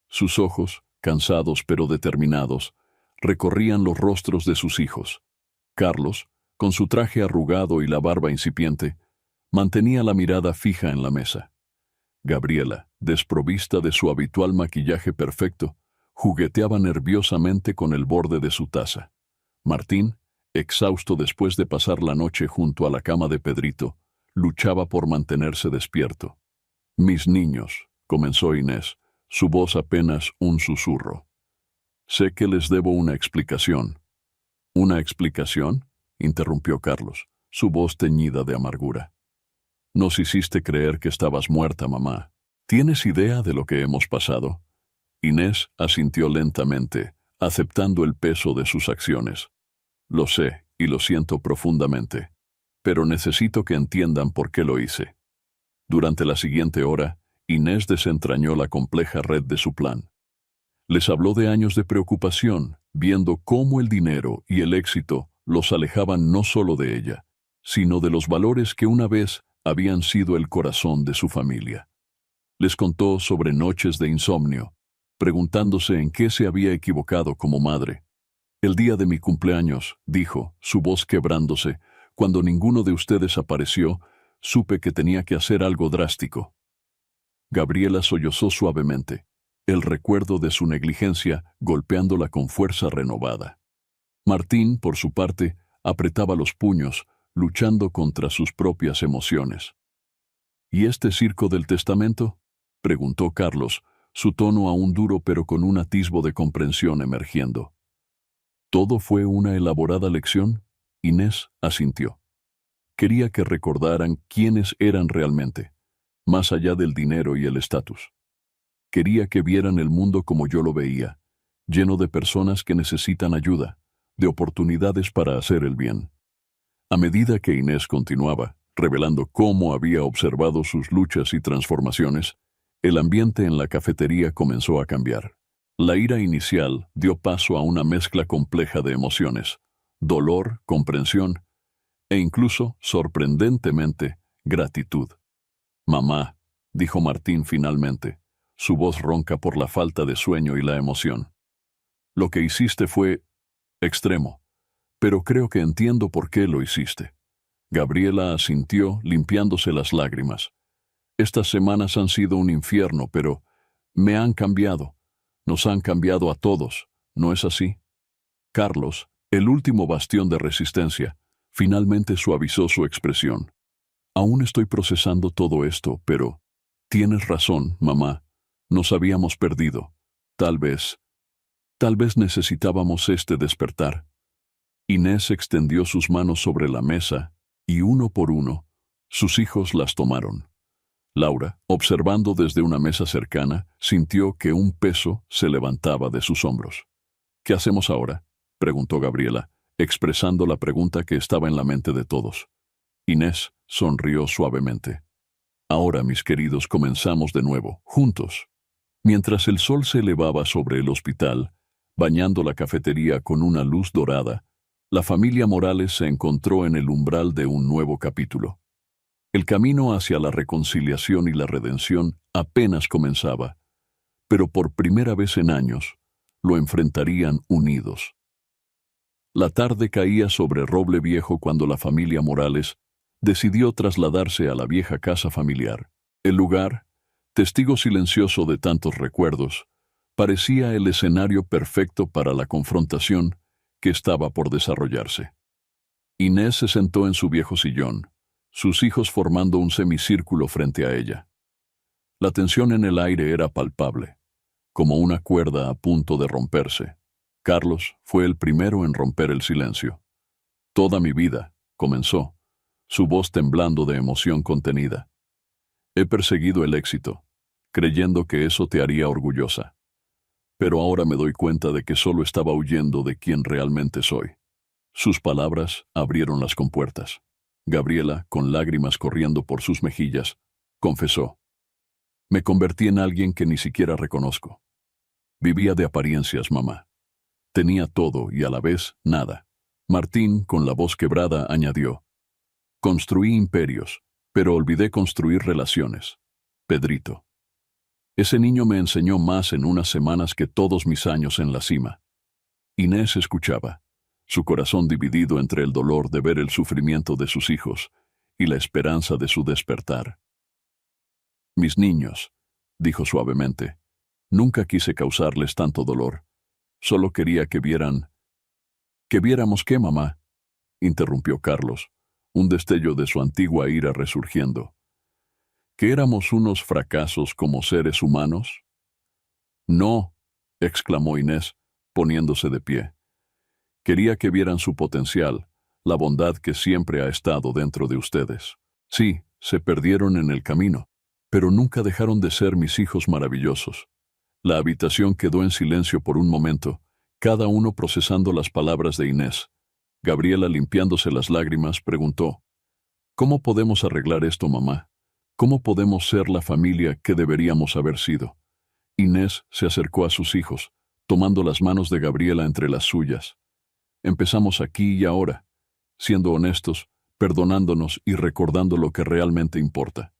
Sus ojos, cansados pero determinados, recorrían los rostros de sus hijos. Carlos, con su traje arrugado y la barba incipiente, mantenía la mirada fija en la mesa. Gabriela, desprovista de su habitual maquillaje perfecto, jugueteaba nerviosamente con el borde de su taza. Martín, exhausto después de pasar la noche junto a la cama de Pedrito, luchaba por mantenerse despierto. «Mis niños», comenzó Inés, su voz apenas un susurro. «Sé que les debo una explicación». «¿Una explicación?», interrumpió Carlos, su voz teñida de amargura. «Nos hiciste creer que estabas muerta, mamá. ¿Tienes idea de lo que hemos pasado?». Inés asintió lentamente, aceptando el peso de sus acciones. «Lo sé y lo siento profundamente, pero necesito que entiendan por qué lo hice». Durante la siguiente hora, Inés desentrañó la compleja red de su plan. Les habló de años de preocupación, viendo cómo el dinero y el éxito los alejaban no solo de ella, sino de los valores que una vez habían sido el corazón de su familia. Les contó sobre noches de insomnio, preguntándose en qué se había equivocado como madre. «El día de mi cumpleaños», dijo, su voz quebrándose, «cuando ninguno de ustedes apareció, supe que tenía que hacer algo drástico». Gabriela sollozó suavemente, el recuerdo de su negligencia golpeándola con fuerza renovada. Martín, por su parte, apretaba los puños, luchando contra sus propias emociones. «¿Y este circo del testamento?», preguntó Carlos, su tono aún duro pero con un atisbo de comprensión emergiendo. «¿Todo fue una elaborada lección?», Inés asintió. Quería que recordaran quiénes eran realmente, más allá del dinero y el estatus. Quería que vieran el mundo como yo lo veía, lleno de personas que necesitan ayuda, de oportunidades para hacer el bien. A medida que Inés continuaba, revelando cómo había observado sus luchas y transformaciones, el ambiente en la cafetería comenzó a cambiar. La ira inicial dio paso a una mezcla compleja de emociones, dolor, comprensión e incluso, sorprendentemente, gratitud. «Mamá», dijo Martín finalmente, su voz ronca por la falta de sueño y la emoción. «Lo que hiciste fue extremo, pero creo que entiendo por qué lo hiciste». Gabriela asintió, limpiándose las lágrimas. «Estas semanas han sido un infierno, pero me han cambiado. Nos han cambiado a todos, ¿no es así?». Carlos, el último bastión de resistencia, finalmente suavizó su expresión. «Aún estoy procesando todo esto, pero tienes razón, mamá. Nos habíamos perdido. Tal vez necesitábamos este despertar». Inés extendió sus manos sobre la mesa y uno por uno, sus hijos las tomaron. Laura, observando desde una mesa cercana, sintió que un peso se levantaba de sus hombros. «¿Qué hacemos ahora?», preguntó Gabriela, expresando la pregunta que estaba en la mente de todos. Inés sonrió suavemente. «Ahora, mis queridos, comenzamos de nuevo, juntos». Mientras el sol se elevaba sobre el hospital, bañando la cafetería con una luz dorada, la familia Morales se encontró en el umbral de un nuevo capítulo. El camino hacia la reconciliación y la redención apenas comenzaba, pero por primera vez en años lo enfrentarían unidos. La tarde caía sobre Roble Viejo cuando la familia Morales decidió trasladarse a la vieja casa familiar. El lugar, testigo silencioso de tantos recuerdos, parecía el escenario perfecto para la confrontación que estaba por desarrollarse. Inés se sentó en su viejo sillón, sus hijos formando un semicírculo frente a ella. La tensión en el aire era palpable, como una cuerda a punto de romperse. Carlos fue el primero en romper el silencio. «Toda mi vida», comenzó, su voz temblando de emoción contenida. «He perseguido el éxito, creyendo que eso te haría orgullosa. Pero ahora me doy cuenta de que solo estaba huyendo de quien realmente soy». Sus palabras abrieron las compuertas. Gabriela, con lágrimas corriendo por sus mejillas, confesó: me convertí en alguien que ni siquiera reconozco. Vivía de apariencias, mamá. Tenía todo y a la vez nada. Martín, con la voz quebrada, añadió: construí imperios, pero olvidé construir relaciones. Pedrito. Ese niño me enseñó más en unas semanas que todos mis años en la cima. Inés escuchaba, su corazón dividido entre el dolor de ver el sufrimiento de sus hijos y la esperanza de su despertar. Mis niños, dijo suavemente, nunca quise causarles tanto dolor. Solo quería que vieran... ¿Que viéramos qué, mamá?, interrumpió Carlos, un destello de su antigua ira resurgiendo. ¿Que éramos unos fracasos como seres humanos? No, exclamó Inés, poniéndose de pie. Quería que vieran su potencial, la bondad que siempre ha estado dentro de ustedes. Sí, se perdieron en el camino, pero nunca dejaron de ser mis hijos maravillosos. La habitación quedó en silencio por un momento, cada uno procesando las palabras de Inés. Gabriela, limpiándose las lágrimas, preguntó: ¿cómo podemos arreglar esto, mamá? ¿Cómo podemos ser la familia que deberíamos haber sido? Inés se acercó a sus hijos, tomando las manos de Gabriela entre las suyas. Empezamos aquí y ahora, siendo honestos, perdonándonos y recordando lo que realmente importa.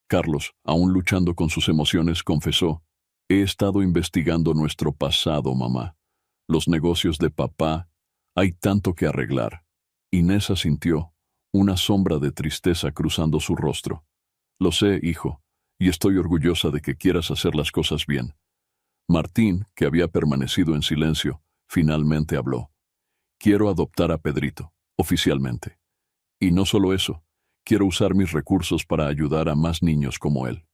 Carlos, aún luchando con sus emociones, confesó: he estado investigando nuestro pasado, mamá. Los negocios de papá, hay tanto que arreglar. Inés asintió, una sombra de tristeza cruzando su rostro. Lo sé, hijo, y estoy orgullosa de que quieras hacer las cosas bien. Martín, que había permanecido en silencio, finalmente habló. Quiero adoptar a Pedrito, oficialmente. Y no solo eso, quiero usar mis recursos para ayudar a más niños como él.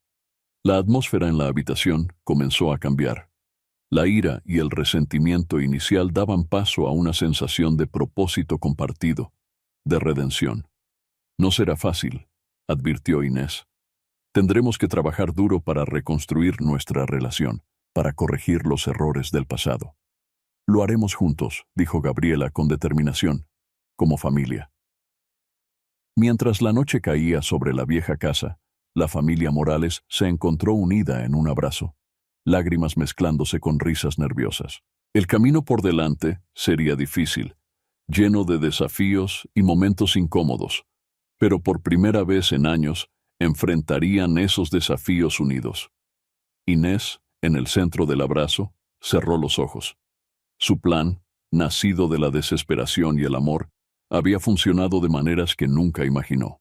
La atmósfera en la habitación comenzó a cambiar. La ira y el resentimiento inicial daban paso a una sensación de propósito compartido, de redención. No será fácil, advirtió Inés. Tendremos que trabajar duro para reconstruir nuestra relación, para corregir los errores del pasado. Lo haremos juntos, dijo Gabriela con determinación, como familia. Mientras la noche caía sobre la vieja casa, la familia Morales se encontró unida en un abrazo, lágrimas mezclándose con risas nerviosas. El camino por delante sería difícil, lleno de desafíos y momentos incómodos, pero por primera vez en años enfrentarían esos desafíos unidos. Inés, en el centro del abrazo, cerró los ojos. Su plan, nacido de la desesperación y el amor, había funcionado de maneras que nunca imaginó.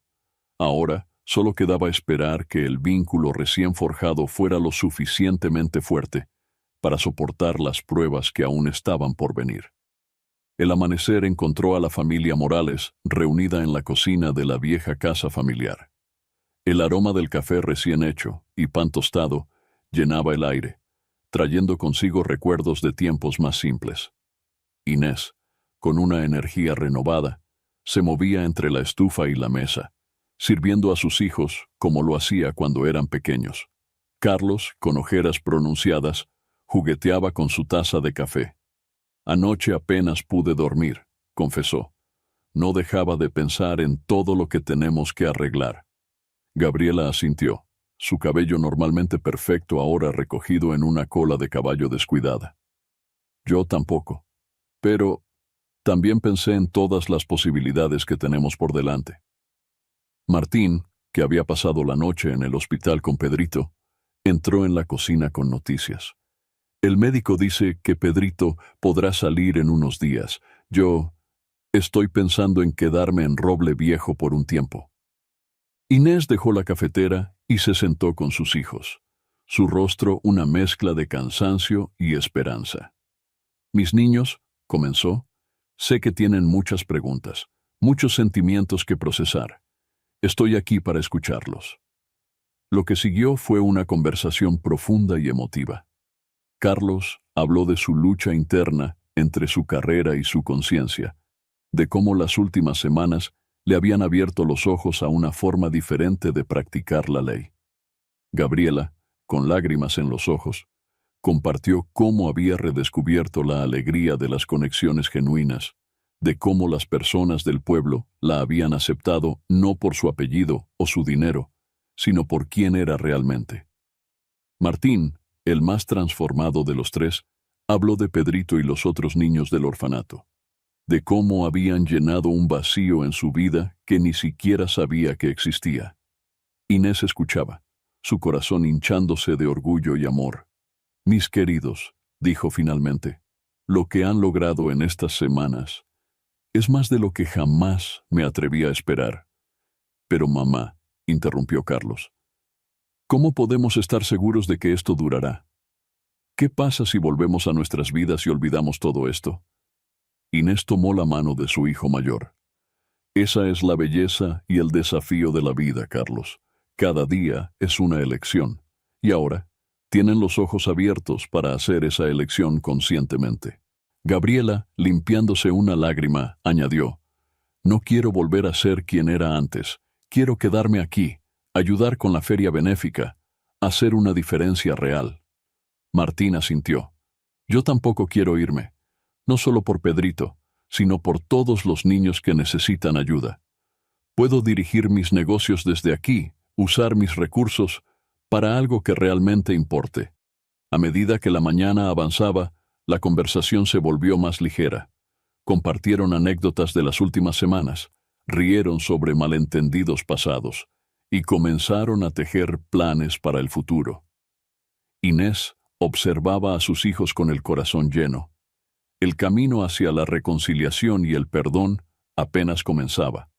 Ahora, solo quedaba esperar que el vínculo recién forjado fuera lo suficientemente fuerte para soportar las pruebas que aún estaban por venir. El amanecer encontró a la familia Morales reunida en la cocina de la vieja casa familiar. El aroma del café recién hecho y pan tostado llenaba el aire, trayendo consigo recuerdos de tiempos más simples. Inés, con una energía renovada, se movía entre la estufa y la mesa, sirviendo a sus hijos como lo hacía cuando eran pequeños. Carlos, con ojeras pronunciadas, jugueteaba con su taza de café. Anoche apenas pude dormir, confesó. No dejaba de pensar en todo lo que tenemos que arreglar. Gabriela asintió, su cabello normalmente perfecto ahora recogido en una cola de caballo descuidada. Yo tampoco, pero también pensé en todas las posibilidades que tenemos por delante. Martín, que había pasado la noche en el hospital con Pedrito, entró en la cocina con noticias. El médico dice que Pedrito podrá salir en unos días. Yo estoy pensando en quedarme en Roble Viejo por un tiempo. Inés dejó la cafetera y se sentó con sus hijos, su rostro una mezcla de cansancio y esperanza. Mis niños, comenzó, sé que tienen muchas preguntas, muchos sentimientos que procesar. Estoy aquí para escucharlos. Lo que siguió fue una conversación profunda y emotiva. Carlos habló de su lucha interna entre su carrera y su conciencia, de cómo las últimas semanas le habían abierto los ojos a una forma diferente de practicar la ley. Gabriela, con lágrimas en los ojos, compartió cómo había redescubierto la alegría de las conexiones genuinas, de cómo las personas del pueblo la habían aceptado no por su apellido o su dinero, sino por quién era realmente. Martín, el más transformado de los tres, habló de Pedrito y los otros niños del orfanato, de cómo habían llenado un vacío en su vida que ni siquiera sabía que existía. Inés escuchaba, su corazón hinchándose de orgullo y amor. «Mis queridos», dijo finalmente, «lo que han logrado en estas semanas es más de lo que jamás me atreví a esperar». «Pero mamá», interrumpió Carlos, «¿cómo podemos estar seguros de que esto durará? ¿Qué pasa si volvemos a nuestras vidas y olvidamos todo esto?» Inés tomó la mano de su hijo mayor. «Esa es la belleza y el desafío de la vida, Carlos. Cada día es una elección. Y ahora, tienen los ojos abiertos para hacer esa elección conscientemente». Gabriela, limpiándose una lágrima, añadió, «No quiero volver a ser quien era antes. Quiero quedarme aquí, ayudar con la feria benéfica, hacer una diferencia real». Martín asintió. «Yo tampoco quiero irme, no solo por Pedrito, sino por todos los niños que necesitan ayuda. Puedo dirigir mis negocios desde aquí, usar mis recursos para algo que realmente importe». A medida que la mañana avanzaba, la conversación se volvió más ligera. Compartieron anécdotas de las últimas semanas, rieron sobre malentendidos pasados y comenzaron a tejer planes para el futuro. Inés observaba a sus hijos con el corazón lleno. El camino hacia la reconciliación y el perdón apenas comenzaba,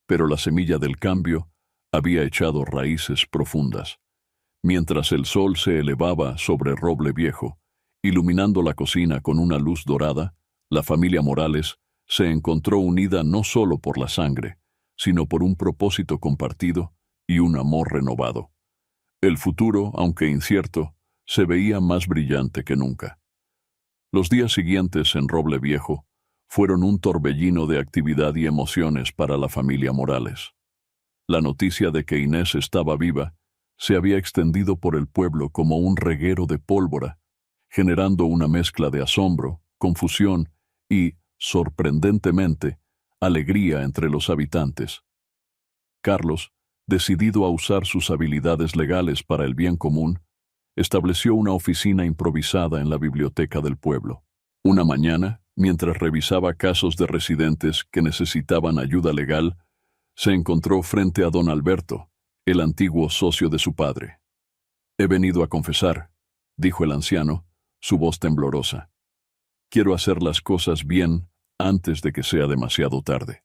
pero la semilla del cambio había echado raíces profundas. Mientras el sol se elevaba sobre Roble Viejo, iluminando la cocina con una luz dorada, la familia Morales se encontró unida no solo por la sangre, sino por un propósito compartido y un amor renovado. El futuro, aunque incierto, se veía más brillante que nunca. Los días siguientes en Roble Viejo fueron un torbellino de actividad y emociones para la familia Morales. La noticia de que Inés estaba viva se había extendido por el pueblo como un reguero de pólvora, generando una mezcla de asombro, confusión y, sorprendentemente, alegría entre los habitantes. Carlos, decidido a usar sus habilidades legales para el bien común, estableció una oficina improvisada en la biblioteca del pueblo. Una mañana, mientras revisaba casos de residentes que necesitaban ayuda legal, se encontró frente a don Alberto, el antiguo socio de su padre. «He venido a confesar», dijo el anciano, su voz temblorosa. «Quiero hacer las cosas bien antes de que sea demasiado tarde».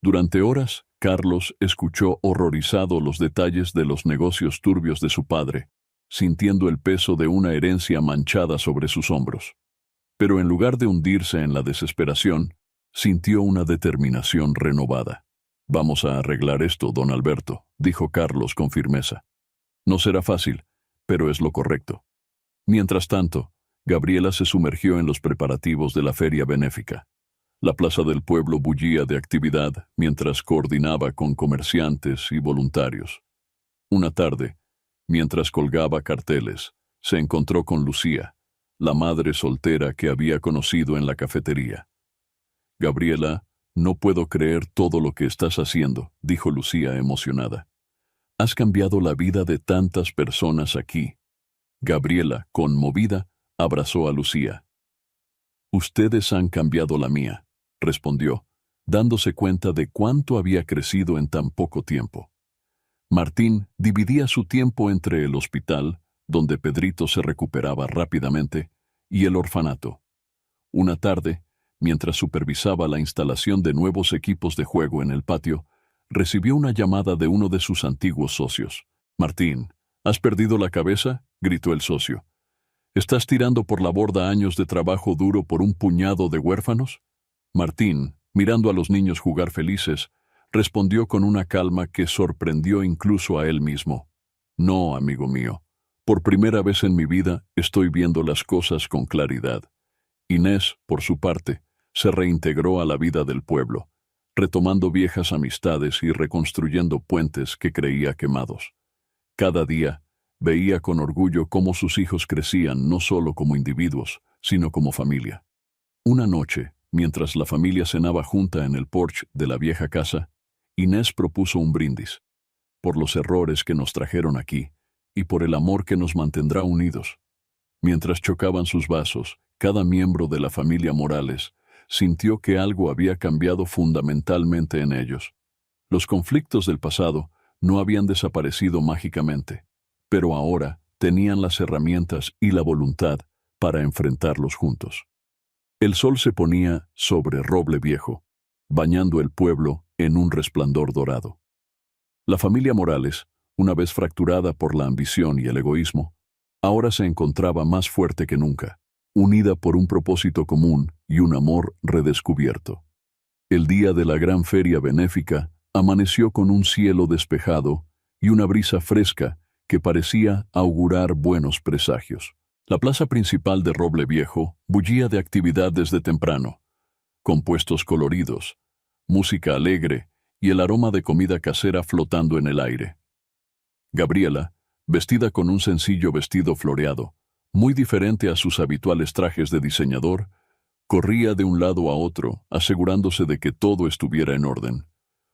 Durante horas, Carlos escuchó horrorizado los detalles de los negocios turbios de su padre, sintiendo el peso de una herencia manchada sobre sus hombros. Pero en lugar de hundirse en la desesperación, sintió una determinación renovada. «Vamos a arreglar esto, don Alberto», dijo Carlos con firmeza. «No será fácil, pero es lo correcto». Mientras tanto, Gabriela se sumergió en los preparativos de la feria benéfica. La plaza del pueblo bullía de actividad mientras coordinaba con comerciantes y voluntarios. Una tarde, mientras colgaba carteles, se encontró con Lucía, la madre soltera que había conocido en la cafetería. «Gabriela, no puedo creer todo lo que estás haciendo», dijo Lucía emocionada. «Has cambiado la vida de tantas personas aquí». Gabriela, conmovida, abrazó a Lucía. «Ustedes han cambiado la mía», respondió, dándose cuenta de cuánto había crecido en tan poco tiempo. Martín dividía su tiempo entre el hospital, donde Pedrito se recuperaba rápidamente, y el orfanato. Una tarde, mientras supervisaba la instalación de nuevos equipos de juego en el patio, recibió una llamada de uno de sus antiguos socios. «Martín, ¿has perdido la cabeza?», gritó el socio. «¿Estás tirando por la borda años de trabajo duro por un puñado de huérfanos?». Martín, mirando a los niños jugar felices, respondió con una calma que sorprendió incluso a él mismo. «No, amigo mío. Por primera vez en mi vida estoy viendo las cosas con claridad». Inés, por su parte, se reintegró a la vida del pueblo, retomando viejas amistades y reconstruyendo puentes que creía quemados. Cada día, veía con orgullo cómo sus hijos crecían no solo como individuos, sino como familia. Una noche, Mientras la familia cenaba junta en el porche de la vieja casa, Inés propuso un brindis, por los errores que nos trajeron aquí y por el amor que nos mantendrá unidos. Mientras chocaban sus vasos, cada miembro de la familia Morales sintió que algo había cambiado fundamentalmente en ellos. Los conflictos del pasado no habían desaparecido mágicamente, pero ahora tenían las herramientas y la voluntad para enfrentarlos juntos. El sol se ponía sobre Roble Viejo, bañando el pueblo en un resplandor dorado. La familia Morales, una vez fracturada por la ambición y el egoísmo, ahora se encontraba más fuerte que nunca, unida por un propósito común y un amor redescubierto. El día de la gran feria benéfica amaneció con un cielo despejado y una brisa fresca que parecía augurar buenos presagios. La plaza principal de Roble Viejo bullía de actividad desde temprano, con puestos coloridos, música alegre y el aroma de comida casera flotando en el aire. Gabriela, vestida con un sencillo vestido floreado, muy diferente a sus habituales trajes de diseñador, corría de un lado a otro, asegurándose de que todo estuviera en orden.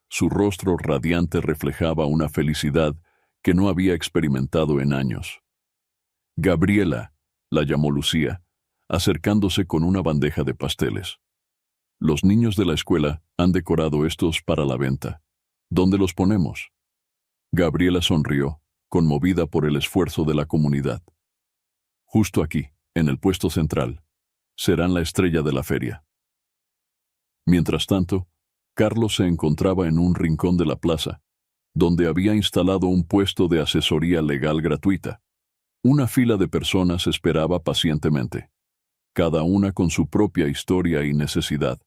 Su rostro radiante reflejaba una felicidad que no había experimentado en años. Gabriela, la llamó Lucía, acercándose con una bandeja de pasteles. Los niños de la escuela han decorado estos para la venta. ¿Dónde los ponemos? Gabriela sonrió, conmovida por el esfuerzo de la comunidad. Justo aquí, en el puesto central, serán la estrella de la feria. Mientras tanto, Carlos se encontraba en un rincón de la plaza, donde había instalado un puesto de asesoría legal gratuita. Una fila de personas esperaba pacientemente, cada una con su propia historia y necesidad.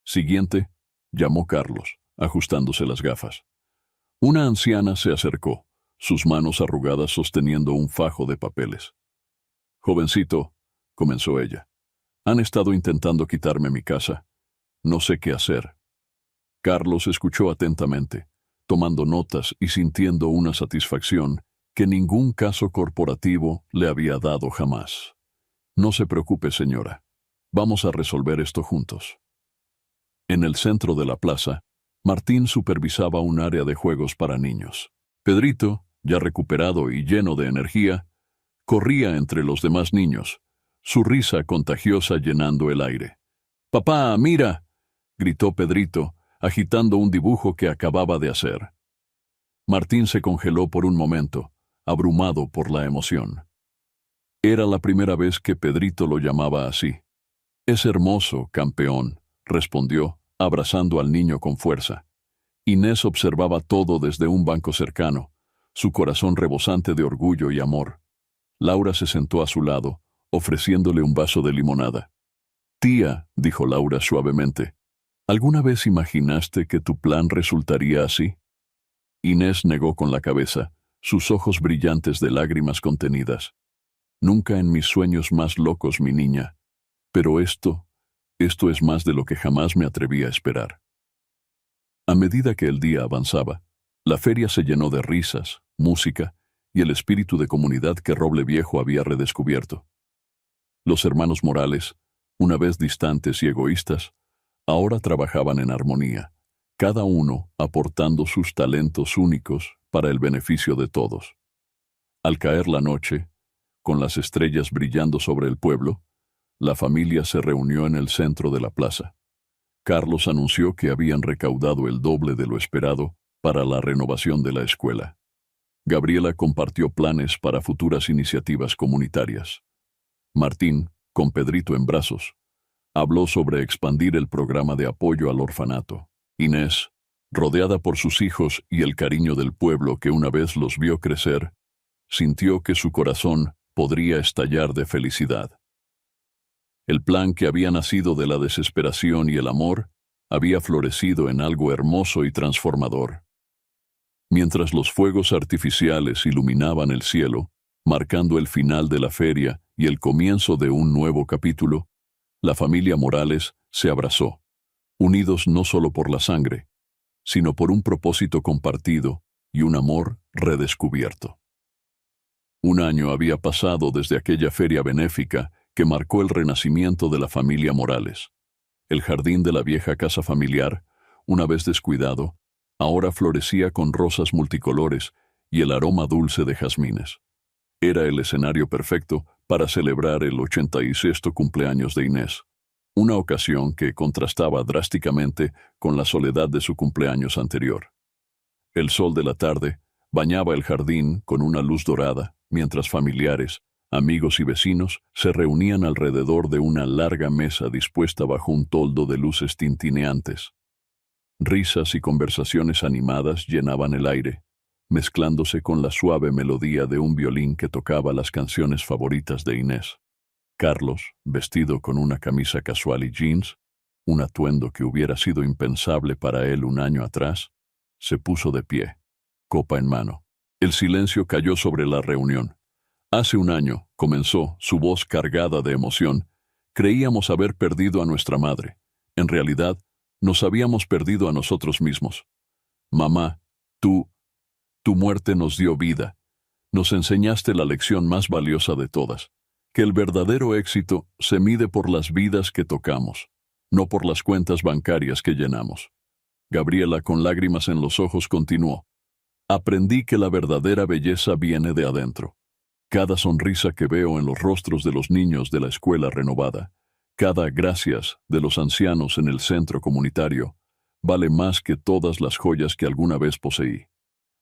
Siguiente, llamó Carlos, ajustándose las gafas. Una anciana se acercó, sus manos arrugadas sosteniendo un fajo de papeles. Jovencito, comenzó ella, han estado intentando quitarme mi casa. No sé qué hacer. Carlos escuchó atentamente, tomando notas y sintiendo una satisfacción que ningún caso corporativo le había dado jamás. No se preocupe, señora. Vamos a resolver esto juntos. En el centro de la plaza, Martín supervisaba un área de juegos para niños. Pedrito, ya recuperado y lleno de energía, corría entre los demás niños, su risa contagiosa llenando el aire. «¡Papá, mira!», gritó Pedrito, agitando un dibujo que acababa de hacer. Martín se congeló por un momento, abrumado por la emoción. Era la primera vez que Pedrito lo llamaba así. «Es hermoso, campeón», respondió, abrazando al niño con fuerza. Inés observaba todo desde un banco cercano, su corazón rebosante de orgullo y amor. Laura se sentó a su lado, ofreciéndole un vaso de limonada. «Tía», dijo Laura suavemente, «¿alguna vez imaginaste que tu plan resultaría así?». Inés negó con la cabeza, sus ojos brillantes de lágrimas contenidas. «Nunca en mis sueños más locos, mi niña. Pero esto es más de lo que jamás me atreví a esperar». A medida que el día avanzaba, la feria se llenó de risas, música y el espíritu de comunidad que Roble Viejo había redescubierto. Los hermanos Morales, una vez distantes y egoístas, ahora trabajaban en armonía, cada uno aportando sus talentos únicos para el beneficio de todos. Al caer la noche, con las estrellas brillando sobre el pueblo, la familia se reunió en el centro de la plaza. Carlos anunció que habían recaudado el doble de lo esperado para la renovación de la escuela. Gabriela compartió planes para futuras iniciativas comunitarias. Martín, con Pedrito en brazos, habló sobre expandir el programa de apoyo al orfanato. Inés, rodeada por sus hijos y el cariño del pueblo que una vez los vio crecer, sintió que su corazón podría estallar de felicidad. El plan que había nacido de la desesperación y el amor había florecido en algo hermoso y transformador. Mientras los fuegos artificiales iluminaban el cielo, marcando el final de la feria y el comienzo de un nuevo capítulo, la familia Morales se abrazó, unidos no solo por la sangre, sino por un propósito compartido y un amor redescubierto. Un año había pasado desde aquella feria benéfica que marcó el renacimiento de la familia Morales. El jardín de la vieja casa familiar, una vez descuidado, ahora florecía con rosas multicolores y el aroma dulce de jazmines. Era el escenario perfecto para celebrar el 86º cumpleaños de Inés, una ocasión que contrastaba drásticamente con la soledad de su cumpleaños anterior. El sol de la tarde bañaba el jardín con una luz dorada, mientras familiares, amigos y vecinos se reunían alrededor de una larga mesa dispuesta bajo un toldo de luces tintineantes. Risas y conversaciones animadas llenaban el aire, mezclándose con la suave melodía de un violín que tocaba las canciones favoritas de Inés. Carlos, vestido con una camisa casual y jeans, un atuendo que hubiera sido impensable para él un año atrás, se puso de pie, copa en mano. El silencio cayó sobre la reunión. Hace un año, comenzó, su voz cargada de emoción, creíamos haber perdido a nuestra madre. En realidad, nos habíamos perdido a nosotros mismos. Mamá, tu muerte nos dio vida. Nos enseñaste la lección más valiosa de todas, que el verdadero éxito se mide por las vidas que tocamos, no por las cuentas bancarias que llenamos. Gabriela, con lágrimas en los ojos, continuó. Aprendí que la verdadera belleza viene de adentro. Cada sonrisa que veo en los rostros de los niños de la escuela renovada, cada gracias de los ancianos en el centro comunitario, vale más que todas las joyas que alguna vez poseí.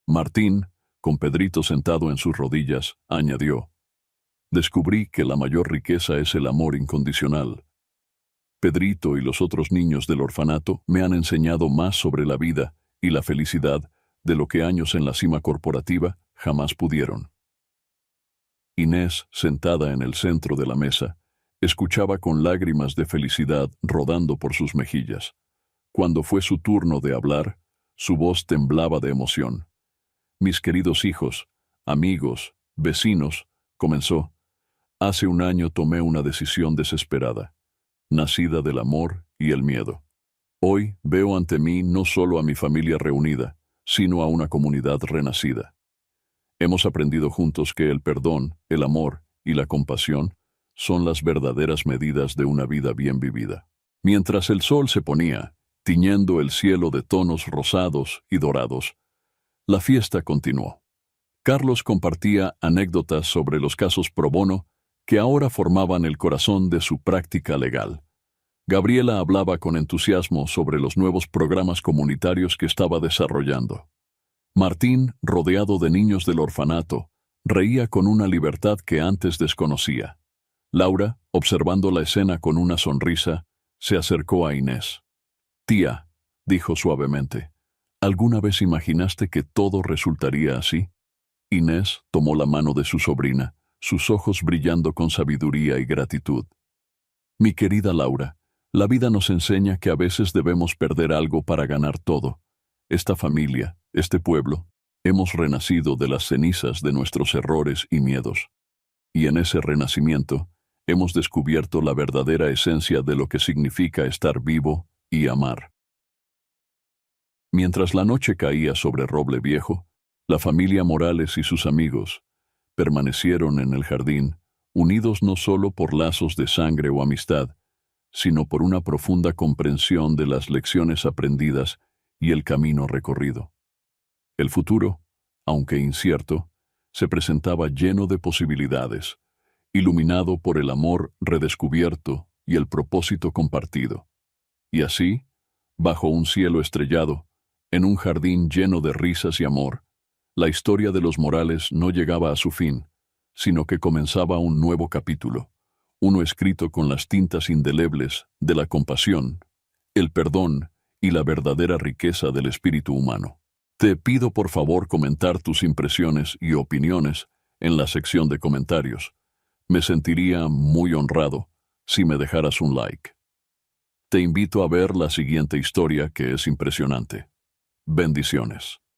Martín, con Pedrito sentado en sus rodillas, añadió. Descubrí que la mayor riqueza es el amor incondicional. Pedrito y los otros niños del orfanato me han enseñado más sobre la vida y la felicidad de lo que años en la cima corporativa jamás pudieron. Inés, sentada en el centro de la mesa, escuchaba con lágrimas de felicidad rodando por sus mejillas. Cuando fue su turno de hablar, su voz temblaba de emoción. Mis queridos hijos, amigos, vecinos, comenzó. Hace un año tomé una decisión desesperada, nacida del amor y el miedo. Hoy veo ante mí no solo a mi familia reunida, sino a una comunidad renacida. Hemos aprendido juntos que el perdón, el amor y la compasión son las verdaderas medidas de una vida bien vivida. Mientras el sol se ponía, tiñendo el cielo de tonos rosados y dorados, la fiesta continuó. Carlos compartía anécdotas sobre los casos pro bono que ahora formaban el corazón de su práctica legal. Gabriela hablaba con entusiasmo sobre los nuevos programas comunitarios que estaba desarrollando. Martín, rodeado de niños del orfanato, reía con una libertad que antes desconocía. Laura, observando la escena con una sonrisa, se acercó a Inés. «Tía», dijo suavemente, ¿alguna vez imaginaste que todo resultaría así? Inés tomó la mano de su sobrina, sus ojos brillando con sabiduría y gratitud. «Mi querida Laura, la vida nos enseña que a veces debemos perder algo para ganar todo. Esta familia, este pueblo, hemos renacido de las cenizas de nuestros errores y miedos. Y en ese renacimiento, hemos descubierto la verdadera esencia de lo que significa estar vivo y amar». Mientras la noche caía sobre Roble Viejo, la familia Morales y sus amigos permanecieron en el jardín, unidos no solo por lazos de sangre o amistad, sino por una profunda comprensión de las lecciones aprendidas y el camino recorrido. El futuro, aunque incierto, se presentaba lleno de posibilidades, iluminado por el amor redescubierto y el propósito compartido. Y así, bajo un cielo estrellado, en un jardín lleno de risas y amor, la historia de los Morales no llegaba a su fin, sino que comenzaba un nuevo capítulo, uno escrito con las tintas indelebles de la compasión, el perdón y la verdadera riqueza del espíritu humano. Te pido por favor comentar tus impresiones y opiniones en la sección de comentarios. Me sentiría muy honrado si me dejaras un like. Te invito a ver la siguiente historia que es impresionante. Bendiciones.